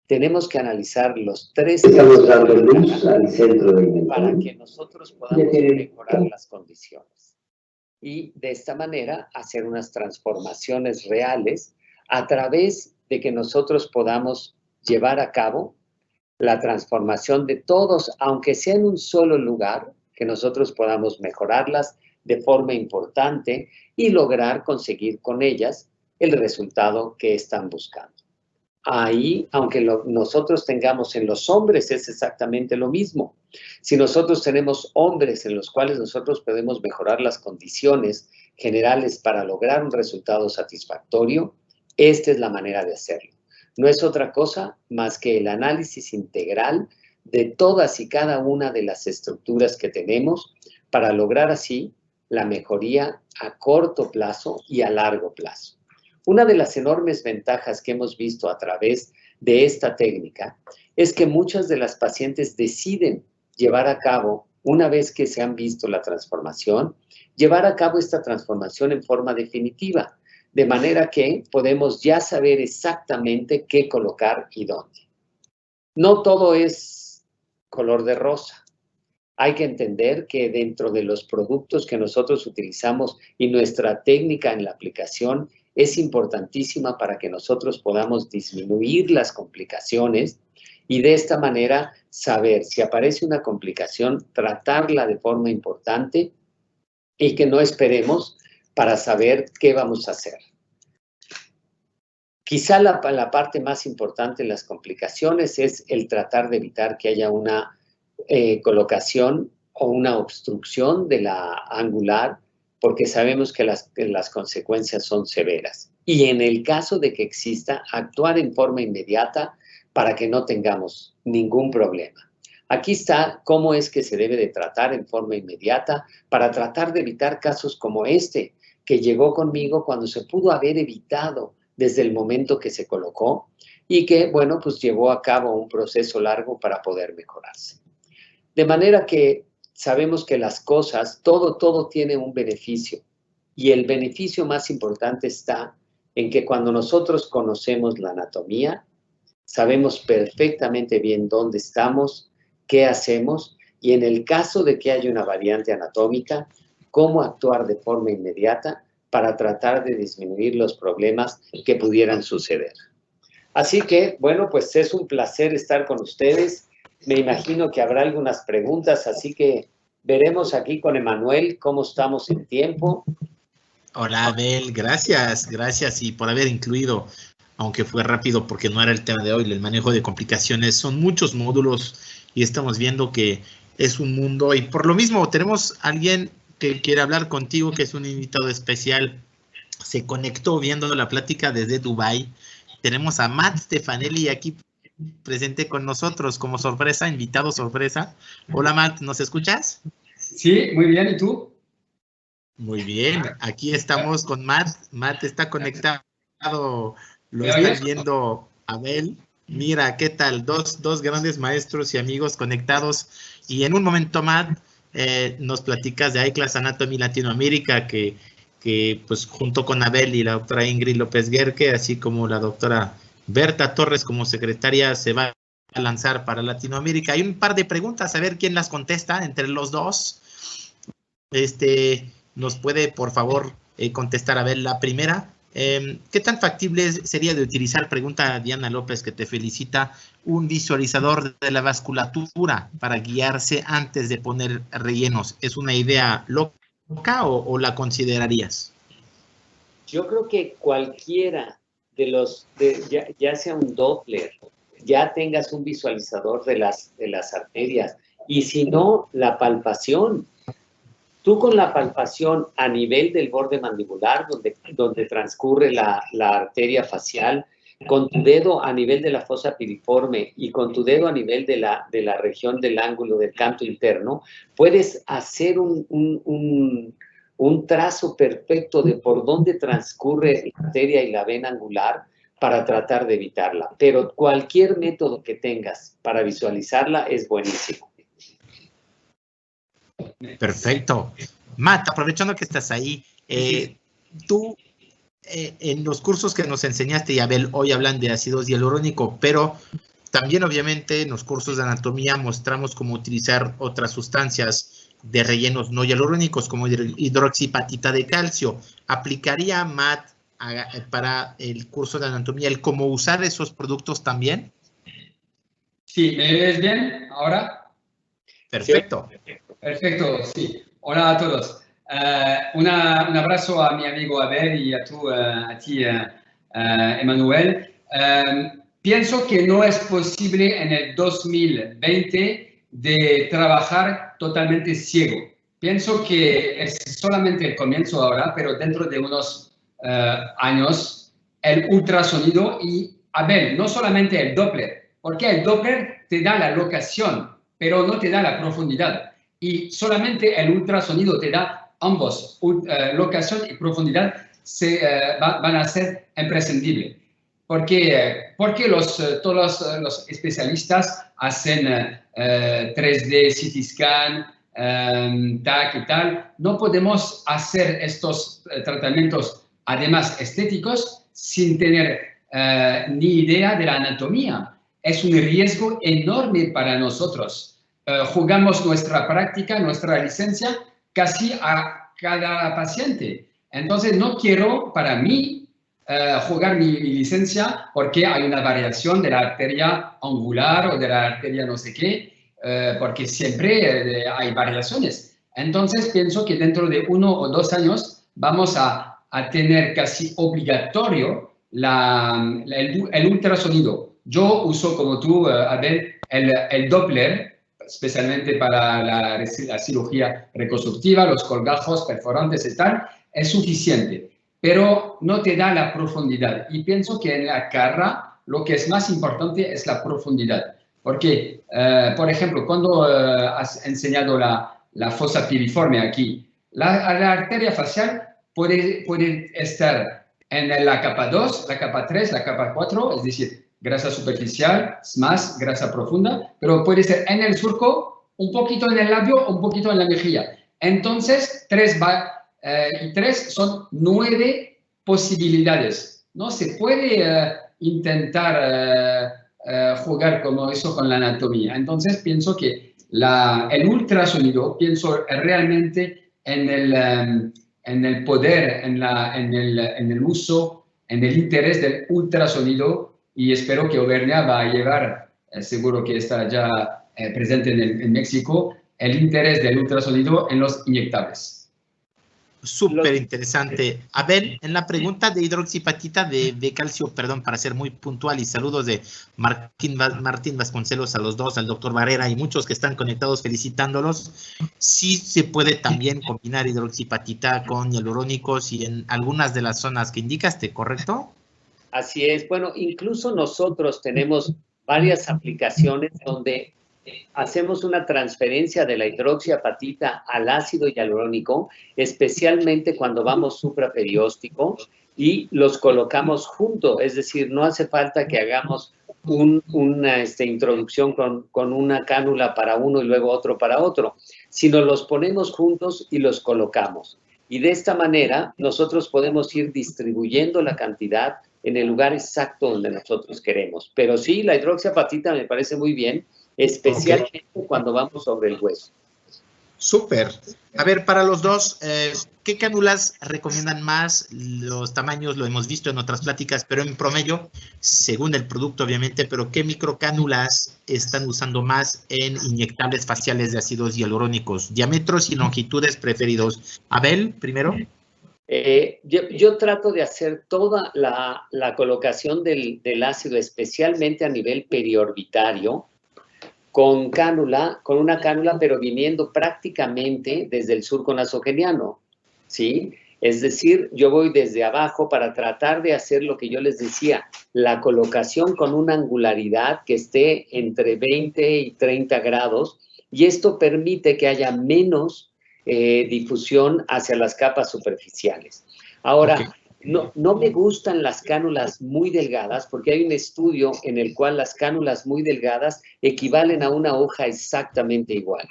tenemos que analizar los 3 Estamos dando luz al centro del mentón para que nosotros podamos mejorar las condiciones. Y de esta manera hacer unas transformaciones reales a través de que nosotros podamos llevar a cabo la transformación de todos, aunque sea en un solo lugar, que nosotros podamos mejorarlas de forma importante y lograr conseguir con ellas el resultado que están buscando. Ahí, aunque nosotros tengamos en los hombres, es exactamente lo mismo. Si nosotros tenemos hombres en los cuales nosotros podemos mejorar las condiciones generales para lograr un resultado satisfactorio, esta es la manera de hacerlo. No es otra cosa más que el análisis integral de todas y cada una de las estructuras que tenemos para lograr así la mejoría a corto plazo y a largo plazo. Una de las enormes ventajas que hemos visto a través de esta técnica es que muchas de las pacientes deciden llevar a cabo, una vez que se han visto la transformación, llevar a cabo esta transformación en forma definitiva, de manera que podemos ya saber exactamente qué colocar y dónde. No todo es color de rosa. Hay que entender que dentro de los productos que nosotros utilizamos y nuestra técnica en la aplicación es importantísima para que nosotros podamos disminuir las complicaciones y de esta manera saber si aparece una complicación, tratarla de forma importante y que no esperemos para saber qué vamos a hacer. Quizá la parte más importante en las complicaciones es el tratar de evitar que haya una colocación o una obstrucción de la angular, porque sabemos que las consecuencias son severas. Y en el caso de que exista, actuar en forma inmediata para que no tengamos ningún problema. Aquí está cómo es que se debe de tratar en forma inmediata para tratar de evitar casos como este, que llegó conmigo cuando se pudo haber evitado desde el momento que se colocó y que, bueno, pues llevó a cabo un proceso largo para poder mejorarse. De manera que sabemos que las cosas, todo tiene un beneficio. Y el beneficio más importante está en que cuando nosotros conocemos la anatomía, sabemos perfectamente bien dónde estamos, qué hacemos, y en el caso de que haya una variante anatómica, cómo actuar de forma inmediata para tratar de disminuir los problemas que pudieran suceder. Así que, bueno, pues es un placer estar con ustedes. Me imagino que habrá algunas preguntas, así que veremos aquí con Emanuel cómo estamos en tiempo. Hola, Abel, gracias y por haber incluido, aunque fue rápido porque no era el tema de hoy, el manejo de complicaciones. Son muchos módulos y estamos viendo que es un mundo, y por lo mismo tenemos a alguien que quiere hablar contigo, que es un invitado especial. Se conectó viendo la plática desde Dubái. Tenemos a Matt Stefanelli aquí presente con nosotros como sorpresa, invitado sorpresa. Hola, Matt, ¿nos escuchas? Sí, muy bien, ¿y tú? Muy bien, aquí estamos con Matt. Matt está conectado, lo ¿Me está oyes? viendo Abel. Mira, ¿qué tal? Dos grandes maestros y amigos conectados. Y en un momento, Matt, nos platicas de iClass Anatomy Latinoamérica, que pues junto con Abel y la doctora Ingrid López Guerque, así como la doctora Berta Torres como secretaria, se va a lanzar para Latinoamérica. Hay un par de preguntas, a ver quién las contesta entre los dos. ¿Nos puede, por favor, contestar, a ver, la primera? ¿Qué tan factible sería de utilizar, pregunta Diana López, que te felicita, un visualizador de la vasculatura para guiarse antes de poner rellenos? ¿Es una idea loca o la considerarías? Yo creo que cualquiera de los, ya sea un Doppler, ya tengas un visualizador de las arterias, y si no, la palpación. Tú con la palpación a nivel del borde mandibular, donde transcurre la arteria facial, con tu dedo a nivel de la fosa piriforme y con tu dedo a nivel de la región del ángulo del canto interno, puedes hacer un trazo perfecto de por dónde transcurre la arteria y la vena angular para tratar de evitarla. Pero cualquier método que tengas para visualizarla es buenísimo. Perfecto. Matt, aprovechando que estás ahí, tú en los cursos que nos enseñaste, y Abel, hoy hablan de ácido hialurónico, pero también obviamente en los cursos de anatomía mostramos cómo utilizar otras sustancias de rellenos no hialurónicos como hidroxipatita de calcio. ¿Aplicaría, Matt, para el curso de anatomía el cómo usar esos productos también? Sí, ¿me ves bien ahora? Perfecto. Perfecto, sí. Hola a todos. Un abrazo a mi amigo Abel y a ti, Emanuel. Pienso que no es posible en el 2020 de trabajar totalmente ciego. Pienso que es solamente el comienzo ahora, pero dentro de unos años, el ultrasonido y, Abel, no solamente el Doppler, porque el Doppler te da la locación, pero no te da la profundidad. Y solamente el ultrasonido te da ambos, locación y profundidad van a ser imprescindibles. Porque todos los especialistas hacen 3D, CT scan, TAC y tal. No podemos hacer estos tratamientos, además estéticos, sin tener ni idea de la anatomía. Es un riesgo enorme para nosotros. Jugamos nuestra práctica, nuestra licencia, casi a cada paciente. Entonces, no quiero, para mí, jugar mi licencia porque hay una variación de la arteria angular o de la arteria no sé qué, porque siempre hay variaciones. Entonces, pienso que dentro de 1 o 2 años vamos a tener casi obligatorio el ultrasonido. Yo uso, como tú, Abel, el Doppler, especialmente para la cirugía reconstructiva, los colgajos perforantes y tal, es suficiente, pero no te da la profundidad. Y pienso que en la cara lo que es más importante es la profundidad. Porque, por ejemplo, cuando has enseñado la fosa piriforme aquí, la arteria facial puede estar en la capa 2, la capa 3, la capa 4, es decir, grasa superficial, más grasa profunda, pero puede ser en el surco, un poquito en el labio, un poquito en la mejilla. Entonces, 3 y 3 son 9 posibilidades. No se puede intentar jugar como eso con la anatomía. Entonces, pienso que el ultrasonido, pienso realmente en en el poder, en el uso, en el interés del ultrasonido, y espero que Auvernia va a llevar, seguro que está ya presente en México, el interés del ultrasonido en los inyectables. Súper interesante. Abel, en la pregunta de hidroxipatita de calcio, perdón, para ser muy puntual, y saludos de Martín Vasconcelos a los dos, al doctor Barrera y muchos que están conectados felicitándolos. Sí se puede también combinar hidroxipatita con hialurónicos y en algunas de las zonas que indicaste, ¿correcto? Así es. Bueno, incluso nosotros tenemos varias aplicaciones donde hacemos una transferencia de la hidroxiapatita al ácido hialurónico, especialmente cuando vamos supraperióstico, y los colocamos juntos, es decir, no hace falta que hagamos una introducción con una cánula para uno y luego otro para otro, sino los ponemos juntos y los colocamos. Y de esta manera nosotros podemos ir distribuyendo la cantidad en el lugar exacto donde nosotros queremos. Pero sí, la hidroxiapatita me parece muy bien, especialmente cuando vamos sobre el hueso. Súper. A ver, para los dos, ¿qué cánulas recomiendan más? Los tamaños lo hemos visto en otras pláticas, pero en promedio, según el producto obviamente, pero ¿qué microcánulas están usando más en inyectables faciales de ácidos hialurónicos? Diámetros y longitudes preferidos. Abel, primero. Yo trato de hacer toda la colocación del ácido, especialmente a nivel periorbitario, con una cánula, pero viniendo prácticamente desde el surco nasogeniano, ¿sí? Es decir, yo voy desde abajo para tratar de hacer lo que yo les decía, la colocación con una angularidad que esté entre 20 y 30 grados, y esto permite que haya menos difusión hacia las capas superficiales. Ahora, okay. No me gustan las cánulas muy delgadas porque hay un estudio en el cual las cánulas muy delgadas equivalen a una hoja exactamente igual.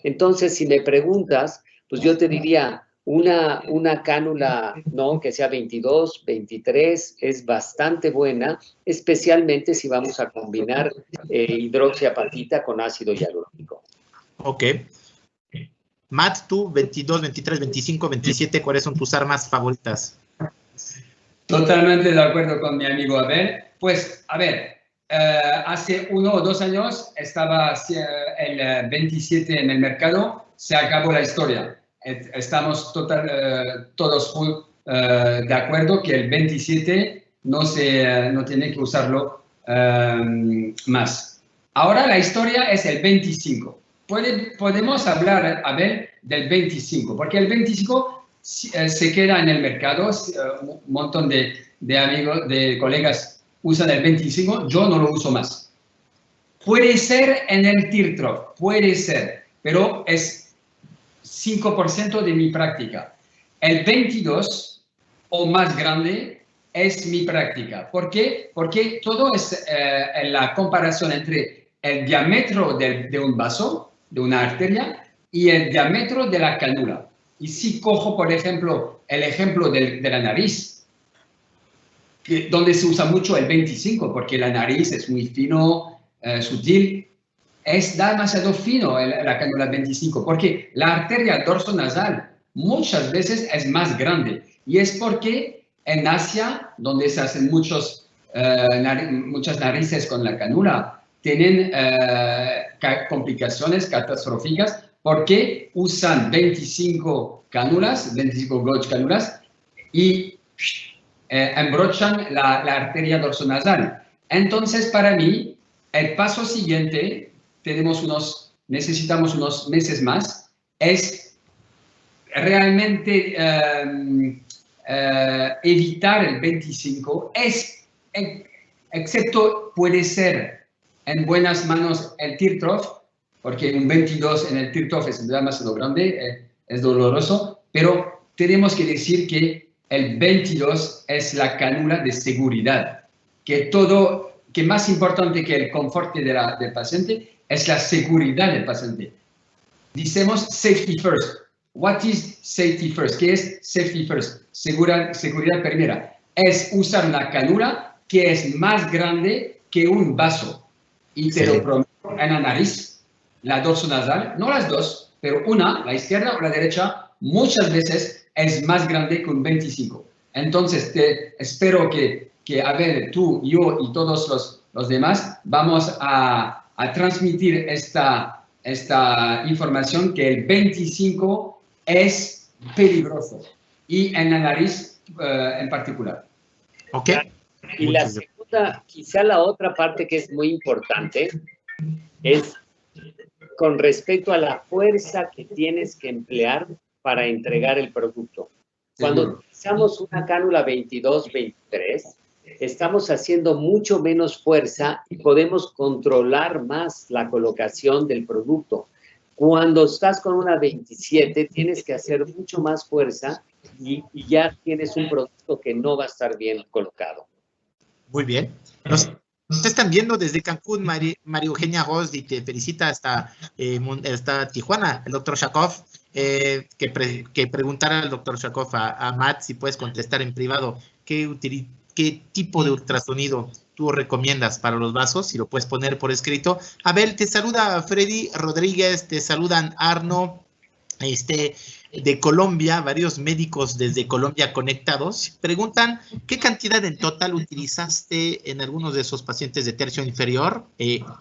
Entonces, si me preguntas, pues yo te diría una cánula, ¿no?, que sea 22, 23, es bastante buena, especialmente si vamos a combinar hidroxiapatita con ácido hialurónico. Ok. Matt, tú, 22, 23, 25, 27, ¿cuáles son tus armas favoritas? Totalmente de acuerdo con mi amigo Abel. Pues, a ver, hace 1 o 2 años estaba el 27 en el mercado, se acabó la historia. Estamos todos de acuerdo que el 27 no tiene que usarlo más. Ahora la historia es el 25. Podemos hablar, Abel, del 25, porque el 25 se queda en el mercado, un montón de amigos, de colegas usan el 25, yo no lo uso más. Puede ser en el Teardrop, puede ser, pero es 5% de mi práctica. El 22 o más grande es mi práctica. ¿Por qué? Porque todo es en la comparación entre el diámetro de un vaso, de una arteria, y el diámetro de la cánula. Y si cojo, por ejemplo, el ejemplo de la nariz, donde se usa mucho el 25, porque la nariz es muy fino, sutil, es demasiado fino la cánula 25, porque la arteria dorsonasal muchas veces es más grande. Y es porque en Asia, donde se hacen muchas narices con la cánula, tienen complicaciones catastróficas, porque usan 25 cánulas, 25 gauge cánulas, y embrochan la arteria dorsonasal. Entonces, para mí, el paso siguiente, necesitamos unos meses más, es realmente evitar el 25, excepto puede ser en buenas manos el Teardrop, porque un 22 en el Teardrop es demasiado grande, es doloroso, pero tenemos que decir que el 22 es la cánula de seguridad, que más importante que el confort del paciente es la seguridad del paciente. Decimos safety first. What is safety first? ¿Qué es safety first? Seguridad primera. Es usar una cánula que es más grande que un vaso. Y te lo prometo, en la nariz, la dorsonasal, no las dos, pero una, la izquierda o la derecha, muchas veces es más grande que un 25. Entonces, espero que Abel, tú, yo y todos los demás vamos a transmitir esta información que el 25 es peligroso y en la nariz en particular. Ok. Y la segunda, quizá la otra parte que es muy importante es con respecto a la fuerza que tienes que emplear para entregar el producto. Cuando utilizamos una cánula 22-23, estamos haciendo mucho menos fuerza y podemos controlar más la colocación del producto. Cuando estás con una 27, tienes que hacer mucho más fuerza y ya tienes un producto que no va a estar bien colocado. Muy bien. Nos están viendo desde Cancún, María Eugenia Ros, y te felicita hasta Tijuana, el doctor Shakov, que preguntara al doctor Shakov a Matt si puedes contestar en privado qué tipo de ultrasonido tú recomiendas para los vasos, si lo puedes poner por escrito. Abel, te saluda Freddy Rodríguez, te saludan Arno, de Colombia, varios médicos desde Colombia conectados, preguntan qué cantidad en total utilizaste en algunos de esos pacientes de tercio inferior,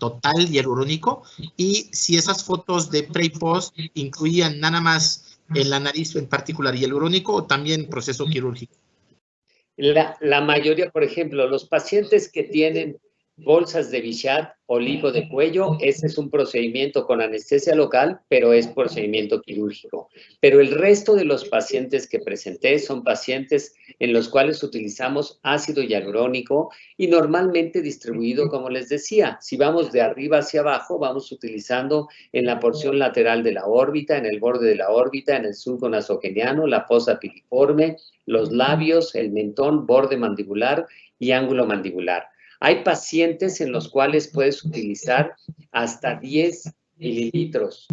total hialurónico, y si esas fotos de pre y post incluían nada más en la nariz en particular hialurónico o también proceso quirúrgico. La mayoría, por ejemplo, los pacientes que tienen bolsas de Bichat o lipo de cuello, ese es un procedimiento con anestesia local, pero es procedimiento quirúrgico. Pero el resto de los pacientes que presenté son pacientes en los cuales utilizamos ácido hialurónico y normalmente distribuido, como les decía, si vamos de arriba hacia abajo, vamos utilizando en la porción lateral de la órbita, en el borde de la órbita, en el surco nasogeniano, la fosa piriforme, los labios, el mentón, borde mandibular y ángulo mandibular. Hay pacientes en los cuales puedes utilizar hasta 10 mililitros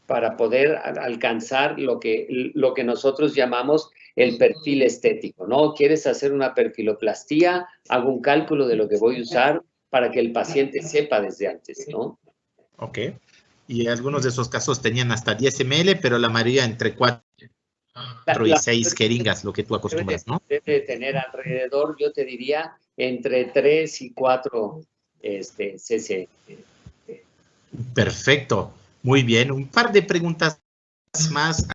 para poder alcanzar lo que nosotros llamamos el perfil estético, ¿no? ¿Quieres hacer una perfiloplastía? Hago un cálculo de lo que voy a usar para que el paciente sepa desde antes, ¿no? Ok. Y algunos de esos casos tenían hasta 10 ml, pero la mayoría entre 4 y 6 jeringas, lo que tú acostumbras, ¿no? Debe tener alrededor, yo te diría, entre 3 y 4 cc. Perfecto, muy bien. Un par de preguntas más.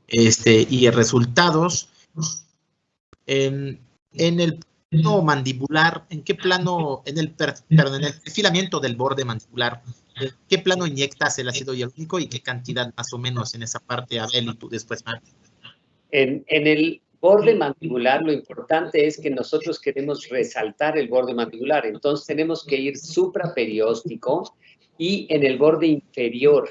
Y resultados. En el plano mandibular, ¿en qué plano, en el perfilamiento del borde mandibular, en qué plano inyectas el ácido hialurónico y qué cantidad más o menos en esa parte, Abel, y tú después, Matt? En el borde mandibular, lo importante es que nosotros queremos resaltar el borde mandibular, entonces tenemos que ir supraperióstico y en el borde inferior.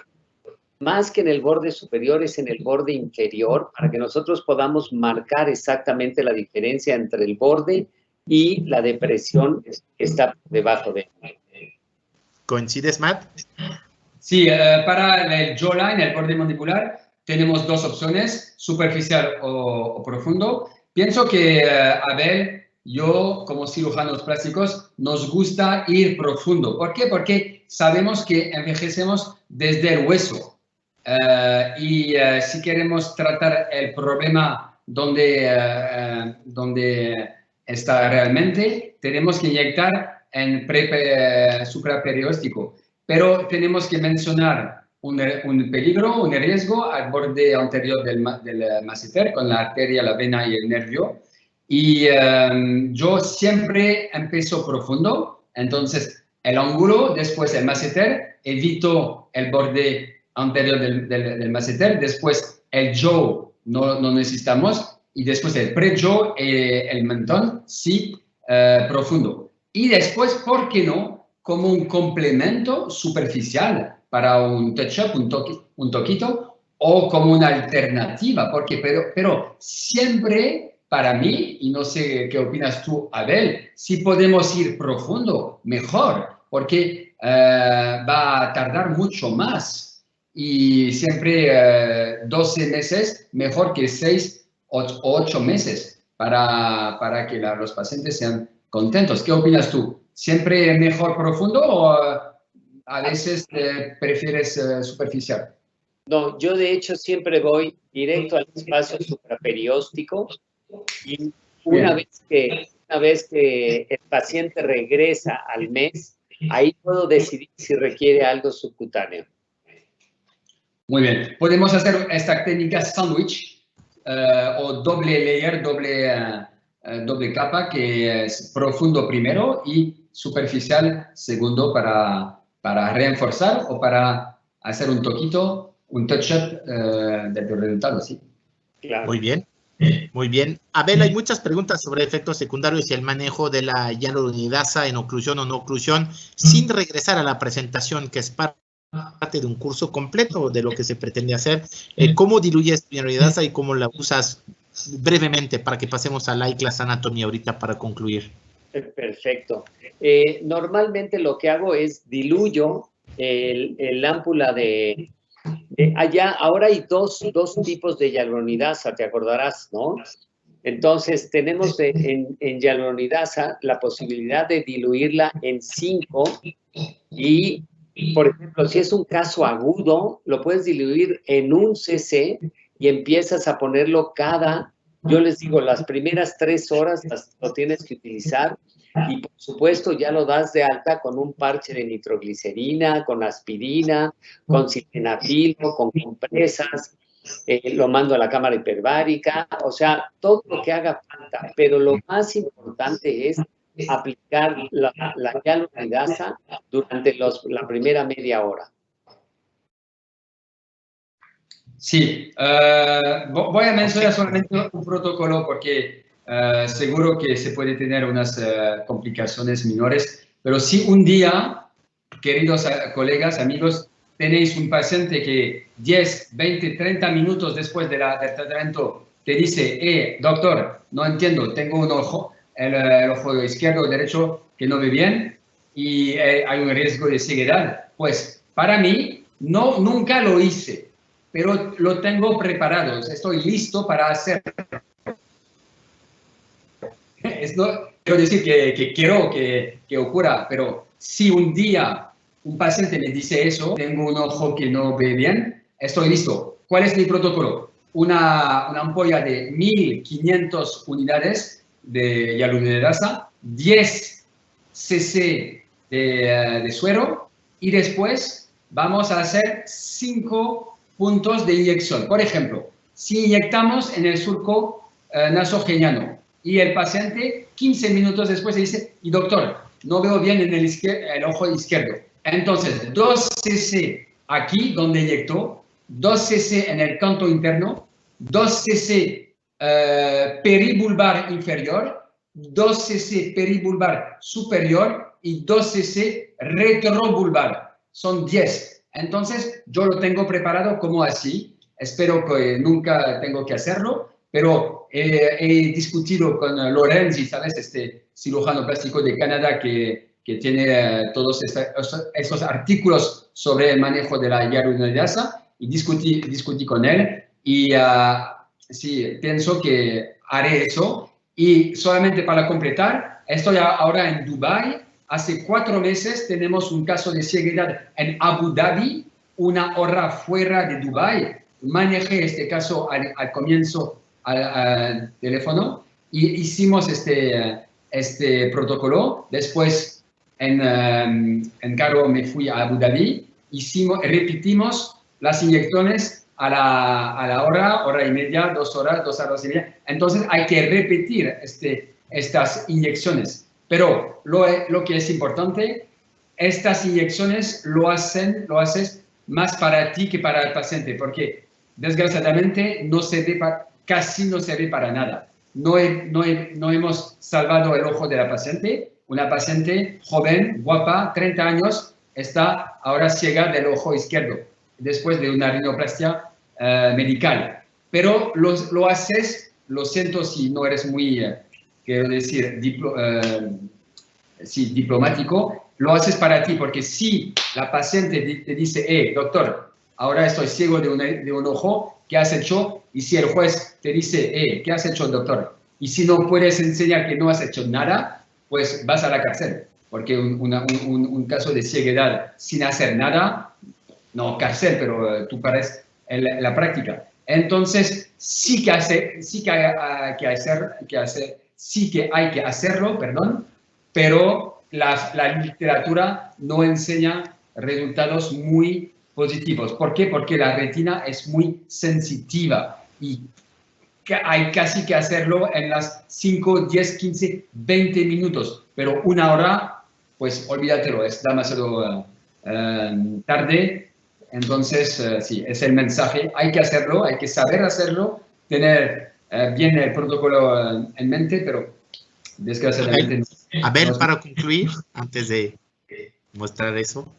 Más que en el borde superior, es en el borde inferior, para que nosotros podamos marcar exactamente la diferencia entre el borde y la depresión que está debajo de él. ¿Coincides, Matt? Sí, para el jawline, el borde mandibular, tenemos dos opciones, superficial o profundo. Pienso que, Abel, yo, como cirujanos plásticos, nos gusta ir profundo. ¿Por qué? Porque sabemos que envejecemos desde el hueso. Si queremos tratar el problema donde está realmente, tenemos que inyectar en supraperióstico. Pero tenemos que mencionar un peligro, un riesgo al borde anterior del masseter, con la arteria, la vena y el nervio. Y yo siempre empiezo profundo, entonces el ángulo, después el masseter, evito el borde anterior del masseter, después el jaw no necesitamos, y después el pre-jaw y el mentón, sí, profundo. Y después, ¿por qué no? Como un complemento superficial para un touch-up, un toquito, o como una alternativa, porque, pero siempre para mí, y no sé qué opinas tú, Abel, si podemos ir profundo, mejor, porque va a tardar mucho más. Y siempre 12 meses, mejor que 6 o 8 meses para que los pacientes sean contentos. ¿Qué opinas tú? ¿Siempre mejor profundo o a veces prefieres superficial? No, yo de hecho siempre voy directo al espacio supraperióstico y una vez que el paciente regresa al mes, ahí puedo decidir si requiere algo subcutáneo. Muy bien. Podemos hacer esta técnica sándwich o doble layer, doble capa, que es profundo primero y superficial segundo para reforzar o para hacer un toquito, un touch-up del resultado, sí. Claro. Muy bien. Muy bien. Abel, hay muchas preguntas sobre efectos secundarios y el manejo de la hialuronidasa en oclusión o no oclusión, sin regresar a la presentación, que es parte de un curso completo de lo que se pretende hacer. ¿Cómo diluyes hialuronidasa y cómo la usas brevemente para que pasemos a la I-Class Anatomy ahorita para concluir? Perfecto. Normalmente lo que hago es diluyo el ámpula de allá. Ahora hay dos tipos de hialuronidasa, te acordarás, ¿no? Entonces, tenemos en hialuronidasa la posibilidad de diluirla en 5 y, por ejemplo, si es un caso agudo, lo puedes diluir en 1 cc y empiezas a ponerlo yo les digo, las primeras 3 horas lo tienes que utilizar y, por supuesto, ya lo das de alta con un parche de nitroglicerina, con aspirina, con sildenafil, con compresas. Lo mando a la cámara hiperbárica, o sea, todo lo que haga falta, pero lo más importante es aplicar la hialuronidasa durante la primera media hora. Sí, voy a mencionar solamente un protocolo porque seguro que se puede tener unas complicaciones menores, pero si un día, queridos colegas, amigos, tenéis un paciente que 10, 20, 30 minutos después del tratamiento te dice, doctor, no entiendo, tengo un ojo, el ojo izquierdo o derecho que no ve bien y hay un riesgo de ceguedad, pues para mí nunca lo hice, pero lo tengo preparado, estoy listo para hacerlo. Quiero decir que quiero que ocurra, pero si un día un paciente me dice eso, tengo un ojo que no ve bien, estoy listo. ¿Cuál es mi protocolo? Una ampolla de 1500 unidades de hialuronidasa, 10 cc de suero y después vamos a hacer 5 puntos de inyección. Por ejemplo, si inyectamos en el surco nasogeniano y el paciente 15 minutos después dice, y doctor, no veo bien en el ojo izquierdo. Entonces, 2 cc aquí donde inyectó, 2 cc en el canto interno, 2 cc peribulbar inferior, 2 cc peribulbar superior y 2 cc retrobulbar. Son 10. Entonces, yo lo tengo preparado como así. Espero que nunca tengo que hacerlo, pero he discutido con Lorenzi, ¿sabes? Este cirujano plástico de Canadá que tiene todos estos artículos sobre el manejo de la hialuronidasa y discutí con él y sí, pienso que haré eso. Y solamente para completar, estoy ahora en Dubái. Hace 4 meses tenemos un caso de ceguedad en Abu Dhabi, 1 hora fuera de Dubái. Manejé este caso al comienzo al teléfono y hicimos este protocolo. Después en carro me fui a Abu Dhabi, repetimos las inyecciones a la hora y media, 2 horas, 2 horas y media. Entonces hay que repetir estas inyecciones. Pero lo que es importante, estas inyecciones lo haces más para ti que para el paciente, porque desgraciadamente casi no se ve para nada. No hemos salvado el ojo de la paciente. Una paciente joven, guapa, 30 años, está ahora ciega del ojo izquierdo, después de una rinoplastia medical. Pero lo haces, lo siento si no eres muy, quiero decir, diplomático, lo haces para ti, porque si la paciente te dice, doctor, ahora estoy ciego de un ojo, ¿qué has hecho? Y si el juez te dice, ¿qué has hecho, doctor? Y si no puedes enseñar que no has hecho nada, pues vas a la cárcel, porque un caso de ceguedad sin hacer nada, no cárcel, pero tú la práctica. Entonces, sí que hay que hacerlo, perdón, pero la literatura no enseña resultados muy positivos. ¿Por qué? Porque la retina es muy sensitiva y hay casi que hacerlo en las 5, 10, 15, 20 minutos, pero una hora, pues olvídatelo, es demasiado tarde. Entonces, sí, es el mensaje, hay que hacerlo, hay que saber hacerlo, tener bien el protocolo en mente, pero desgraciadamente Abel, para concluir, antes de mostrar eso.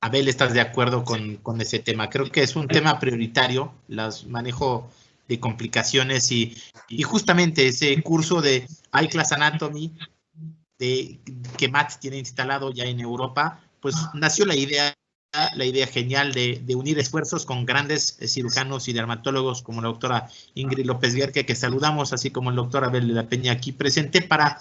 Abel, ¿estás de acuerdo con ese tema? Creo que es un tema prioritario, los manejo de complicaciones y justamente ese curso de iClass Anatomy que Matt tiene instalado ya en Europa, pues nació la idea genial de unir esfuerzos con grandes cirujanos y dermatólogos como la doctora Ingrid López Guerque, que saludamos, así como el doctor Abel de la Peña aquí presente, para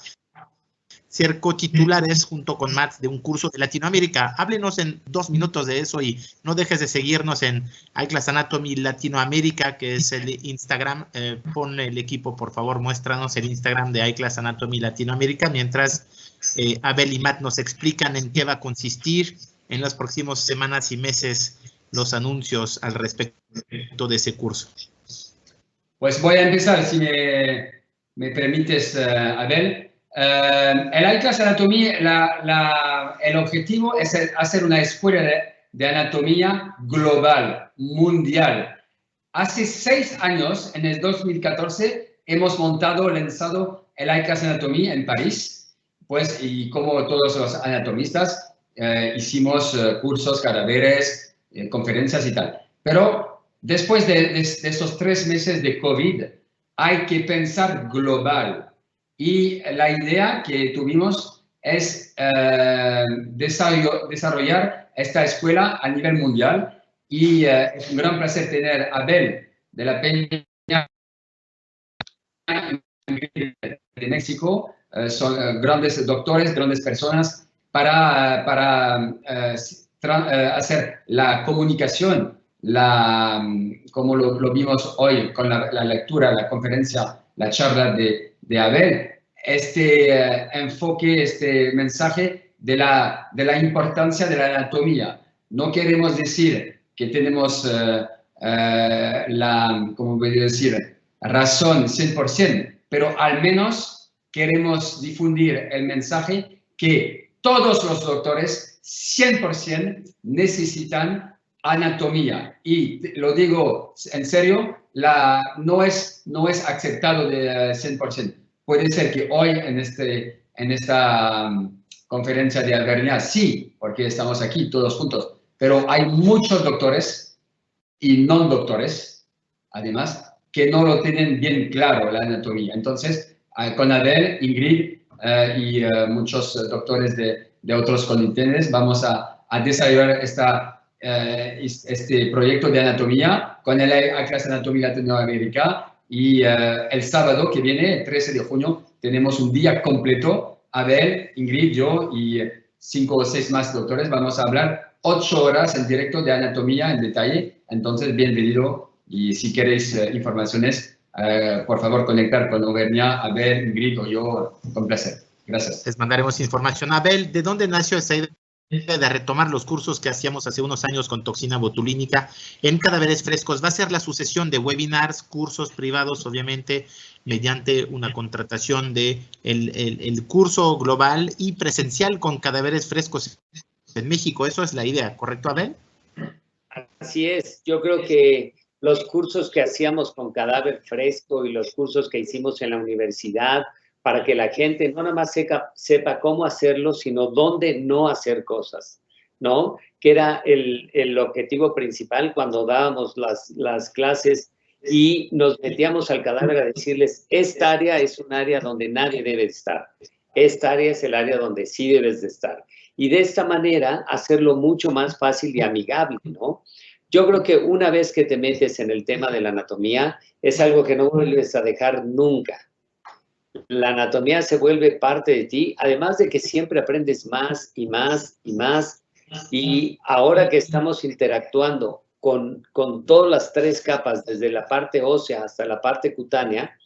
ser cotitulares junto con Matt de un curso de Latinoamérica. Háblenos en 2 minutos de eso y no dejes de seguirnos en iClass Anatomy Latinoamérica, que es el Instagram. Pon el equipo, por favor, muéstranos el Instagram de iClass Anatomy Latinoamérica, mientras Abel y Matt nos explican en qué va a consistir en las próximas semanas y meses los anuncios al respecto de ese curso. Pues voy a empezar, si me permites, Abel. El iClass Anatomy, el objetivo es hacer una escuela de anatomía global, mundial. Hace 6 años, en el 2014, hemos lanzado el iClass Anatomy en París, pues, y como todos los anatomistas, hicimos cursos, cadáveres, conferencias y tal. Pero después de esos 3 meses de COVID, hay que pensar global. Y la idea que tuvimos es desarrollar esta escuela a nivel mundial. Y es un gran placer tener a Abel de la Peña de México. Son grandes doctores, grandes personas para hacer la comunicación, como lo vimos hoy con la lectura, la conferencia, la charla de Abel, este enfoque, este mensaje de la importancia de la anatomía. No queremos decir que tenemos ¿cómo voy a decir? Razón 100%, pero al menos queremos difundir el mensaje que todos los doctores 100% necesitan anatomía. Y lo digo en serio, no es aceptado de 100%. Puede ser que hoy en esta conferencia de Albernia sí, porque estamos aquí todos juntos, pero hay muchos doctores y no doctores, además, que no lo tienen bien claro la anatomía. Entonces, con Abel, Ingrid y muchos doctores de otros continentes vamos a desarrollar este proyecto de anatomía con el iClass Anatomy Latinoamérica. Y el sábado que viene, el 13 de junio, tenemos un día completo. Abel, Ingrid, yo y 5 o 6 más doctores vamos a hablar 8 horas en directo de anatomía en detalle. Entonces, bienvenido. Y si queréis informaciones, por favor, conectar con Auvernia, Abel, Ingrid o yo, con placer. Gracias. Les mandaremos información. Abel, ¿de dónde nació esa idea de retomar los cursos que hacíamos hace unos años con toxina botulínica en cadáveres frescos? ¿Va a ser la sucesión de webinars, cursos privados, obviamente, mediante una contratación de el curso global y presencial con cadáveres frescos en México? Eso es la idea, ¿correcto, Abel? Así es. Yo creo que los cursos que hacíamos con cadáver fresco y los cursos que hicimos en la universidad, para que la gente no nada más sepa cómo hacerlo, sino dónde no hacer cosas, ¿no? Que era el objetivo principal cuando dábamos las clases y nos metíamos al cadáver a decirles, esta área es un área donde nadie debe estar, esta área es el área donde sí debes de estar. Y de esta manera hacerlo mucho más fácil y amigable, ¿no? Yo creo que una vez que te metes en el tema de la anatomía, es algo que no vuelves a dejar nunca. La anatomía se vuelve parte de ti, además de que siempre aprendes más y más y más. Y ahora que estamos interactuando con todas las 3 capas, desde la parte ósea hasta la parte cutánea,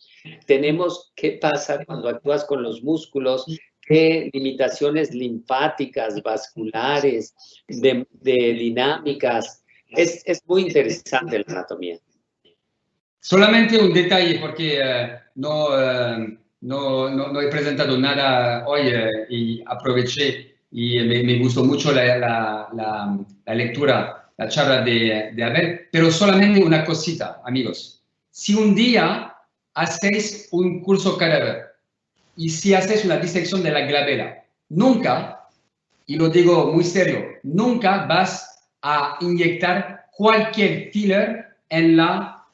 tenemos qué pasa cuando actúas con los músculos, qué limitaciones linfáticas, vasculares, de dinámicas. Es muy interesante la anatomía. Solamente un detalle, porque no he presentado nada hoy y aproveché y me gustó mucho la lectura, la charla de Abel, pero solamente una cosita, amigos. Si un día hacéis un curso cadáver y si hacéis una disección de la glabela, nunca, y lo digo muy serio, nunca vas a inyectar cualquier filler en la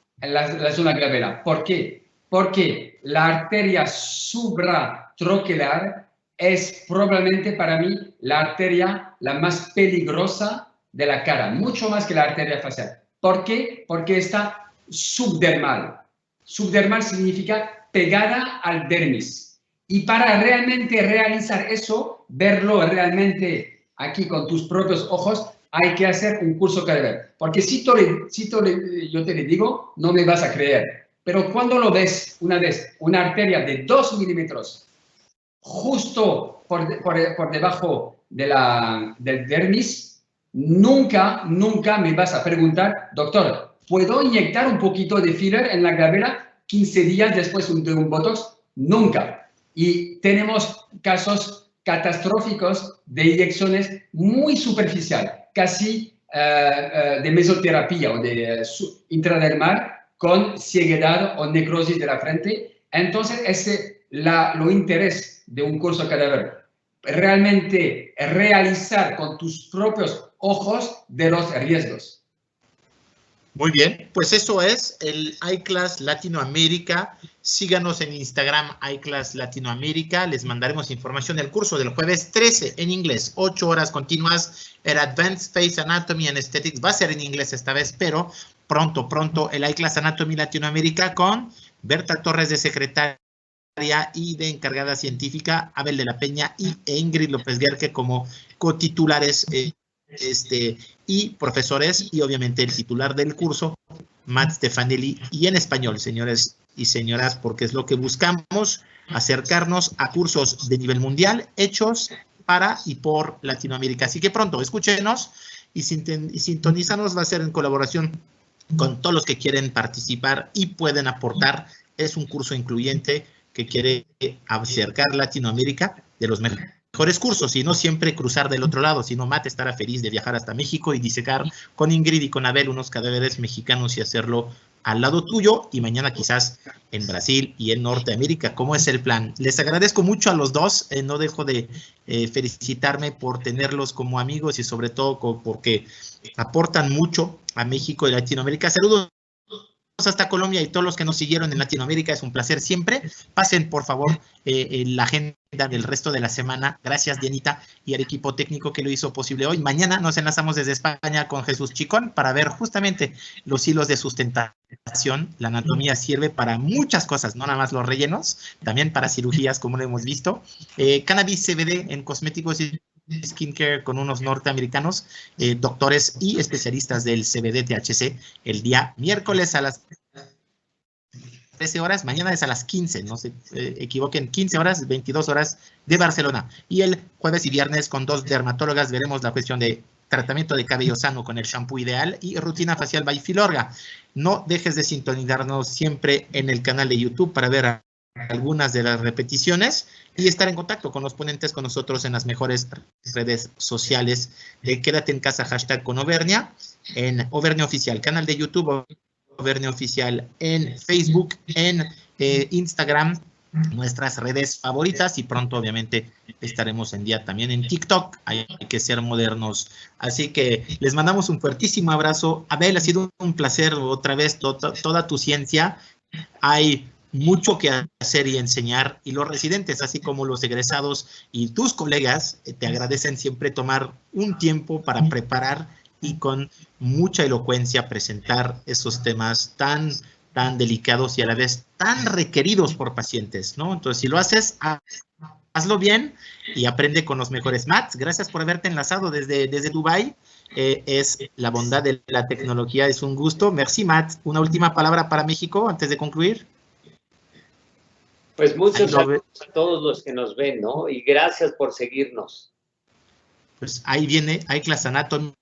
zona glabela. ¿Por qué? Porque la arteria supratroquelar es probablemente para mí la arteria la más peligrosa de la cara, mucho más que la arteria facial. ¿Por qué? Porque está subdermal. Subdermal significa pegada al dermis. Y para realmente realizar eso, verlo realmente aquí con tus propios ojos, hay que hacer un curso cadáver. Porque si yo te le digo, no me vas a creer. Pero cuando lo ves una vez, una arteria de 2 milímetros, justo por debajo del dermis, nunca me vas a preguntar, doctor, ¿puedo inyectar un poquito de filler en la glabela 15 días después de un botox? Nunca. Y tenemos casos catastróficos de inyecciones muy superficiales, casi de mesoterapia o de intradermal con ceguedad o necrosis de la frente. Entonces, lo interés de un curso cadáver, realmente realizar con tus propios ojos de los riesgos. Muy bien, pues eso es el iClass Latinoamérica. Síganos en Instagram, iClass Latinoamérica. Les mandaremos información del curso del jueves 13 en inglés, 8 horas continuas. El Advanced Face Anatomy and Aesthetics va a ser en inglés esta vez, pero pronto el iClass Anatomy Latinoamérica con Berta Torres de secretaria y de encargada científica, Abel de la Peña y Ingrid López Guerque como cotitulares y profesores, y obviamente el titular del curso, Matt Stefanelli, y en español, señores y señoras, porque es lo que buscamos, acercarnos a cursos de nivel mundial hechos para y por Latinoamérica. Así que pronto, escúchenos y sintonízanos, va a ser en colaboración con todos los que quieren participar y pueden aportar. Es un curso incluyente que quiere acercar Latinoamérica de los mejores cursos y no siempre cruzar del otro lado, sino Matt estará feliz de viajar hasta México y disecar con Ingrid y con Abel unos cadáveres mexicanos y hacerlo al lado tuyo y mañana quizás en Brasil y en Norteamérica. ¿Cómo es el plan? Les agradezco mucho a los dos, no dejo de felicitarme por tenerlos como amigos y sobre todo porque aportan mucho a México y Latinoamérica. Saludos hasta Colombia y todos los que nos siguieron en Latinoamérica, es un placer siempre. Pasen, por favor, la agenda del resto de la semana. Gracias, Dianita, y al equipo técnico que lo hizo posible hoy. Mañana nos enlazamos desde España con Jesús Chicón para ver justamente los hilos de sustentación. La anatomía sirve para muchas cosas, no nada más los rellenos, también para cirugías, como lo hemos visto. Cannabis CBD en cosméticos y skincare con unos norteamericanos, doctores y especialistas del CBD THC, el día miércoles a las 13 horas, mañana es a las 15, no se equivoquen, 15 horas, 22 horas de Barcelona. Y el jueves y viernes con 2 dermatólogas veremos la cuestión de tratamiento de cabello sano con el shampoo ideal y rutina facial by Filorga. No dejes de sintonizarnos siempre en el canal de YouTube para ver algunas de las repeticiones y estar en contacto con los ponentes, con nosotros en las mejores redes sociales. Quédate en casa, hashtag con Auvernia, en Auvernia Oficial, canal de YouTube Auvernia Oficial, en Facebook, en Instagram, nuestras redes favoritas, y pronto obviamente estaremos en día también en TikTok. Hay que ser modernos. Así que les mandamos un fuertísimo abrazo. Abel, ha sido un placer otra vez toda tu ciencia. Hay mucho que hacer y enseñar, y los residentes, así como los egresados y tus colegas, te agradecen siempre tomar un tiempo para preparar y con mucha elocuencia presentar esos temas tan delicados y a la vez tan requeridos por pacientes, ¿no? Entonces, si lo haces hazlo bien y aprende con los mejores. Matt, gracias por haberte enlazado desde Dubái. Es la bondad de la tecnología, es un gusto. Merci, Matt. Una última palabra para México antes de concluir. Pues muchos saludos a todos los que nos ven, ¿no? Y gracias por seguirnos. Pues ahí viene iClass Anatomy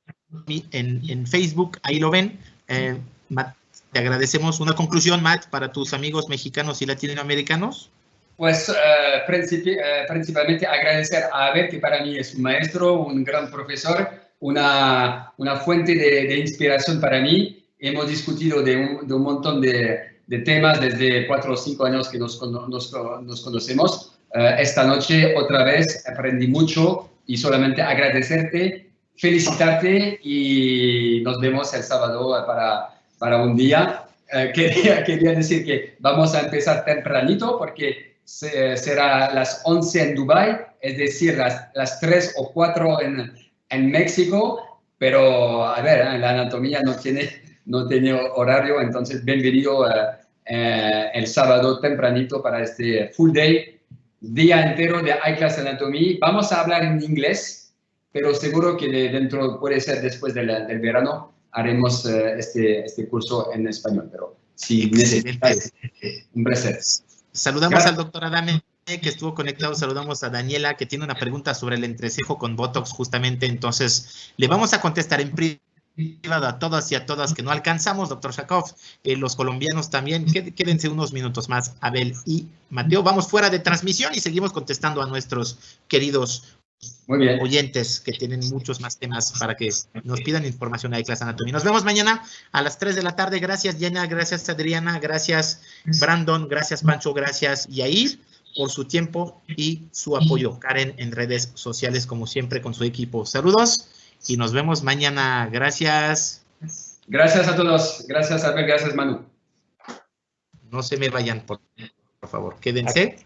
en Facebook, ahí lo ven. Matt, te agradecemos. Una conclusión, Matt, para tus amigos mexicanos y latinoamericanos. Pues principalmente agradecer a Abel, que para mí es un maestro, un gran profesor, una fuente de inspiración para mí. Hemos discutido de un montón de temas desde 4 o 5 años que nos conocemos. Esta noche otra vez aprendí mucho y solamente agradecerte, felicitarte y nos vemos el sábado para un día. Quería decir que vamos a empezar tempranito porque será las 11 en Dubái, es decir, las 3 o 4 en México, pero a ver, la anatomía no tiene horario, entonces bienvenido el sábado tempranito para este full day, día entero de iClass Anatomy. Vamos a hablar en inglés, pero seguro que dentro, puede ser después del verano, haremos este curso en español, pero si necesitas, un placer. Saludamos al doctor Adame, que estuvo conectado. Saludamos a Daniela, que tiene una pregunta sobre el entrecejo con Botox, justamente. Entonces, le vamos a contestar en privado a todas y a todas que no alcanzamos, doctor Shakov. Los colombianos también. Quédense unos minutos más, Abel y Mateo. Vamos fuera de transmisión y seguimos contestando a nuestros queridos oyentes, que tienen muchos más temas para que nos pidan información a iClass Anatomy. Nos vemos mañana a las 3 de la tarde. Gracias, Jenna. Gracias, Adriana. Gracias, Brandon. Gracias, Pancho. Gracias, Yair, por su tiempo y su apoyo. Karen en redes sociales, como siempre, con su equipo. Saludos y nos vemos mañana. Gracias. Gracias a todos. Gracias, Abel. Gracias, Manu. No se me vayan, por favor. Quédense.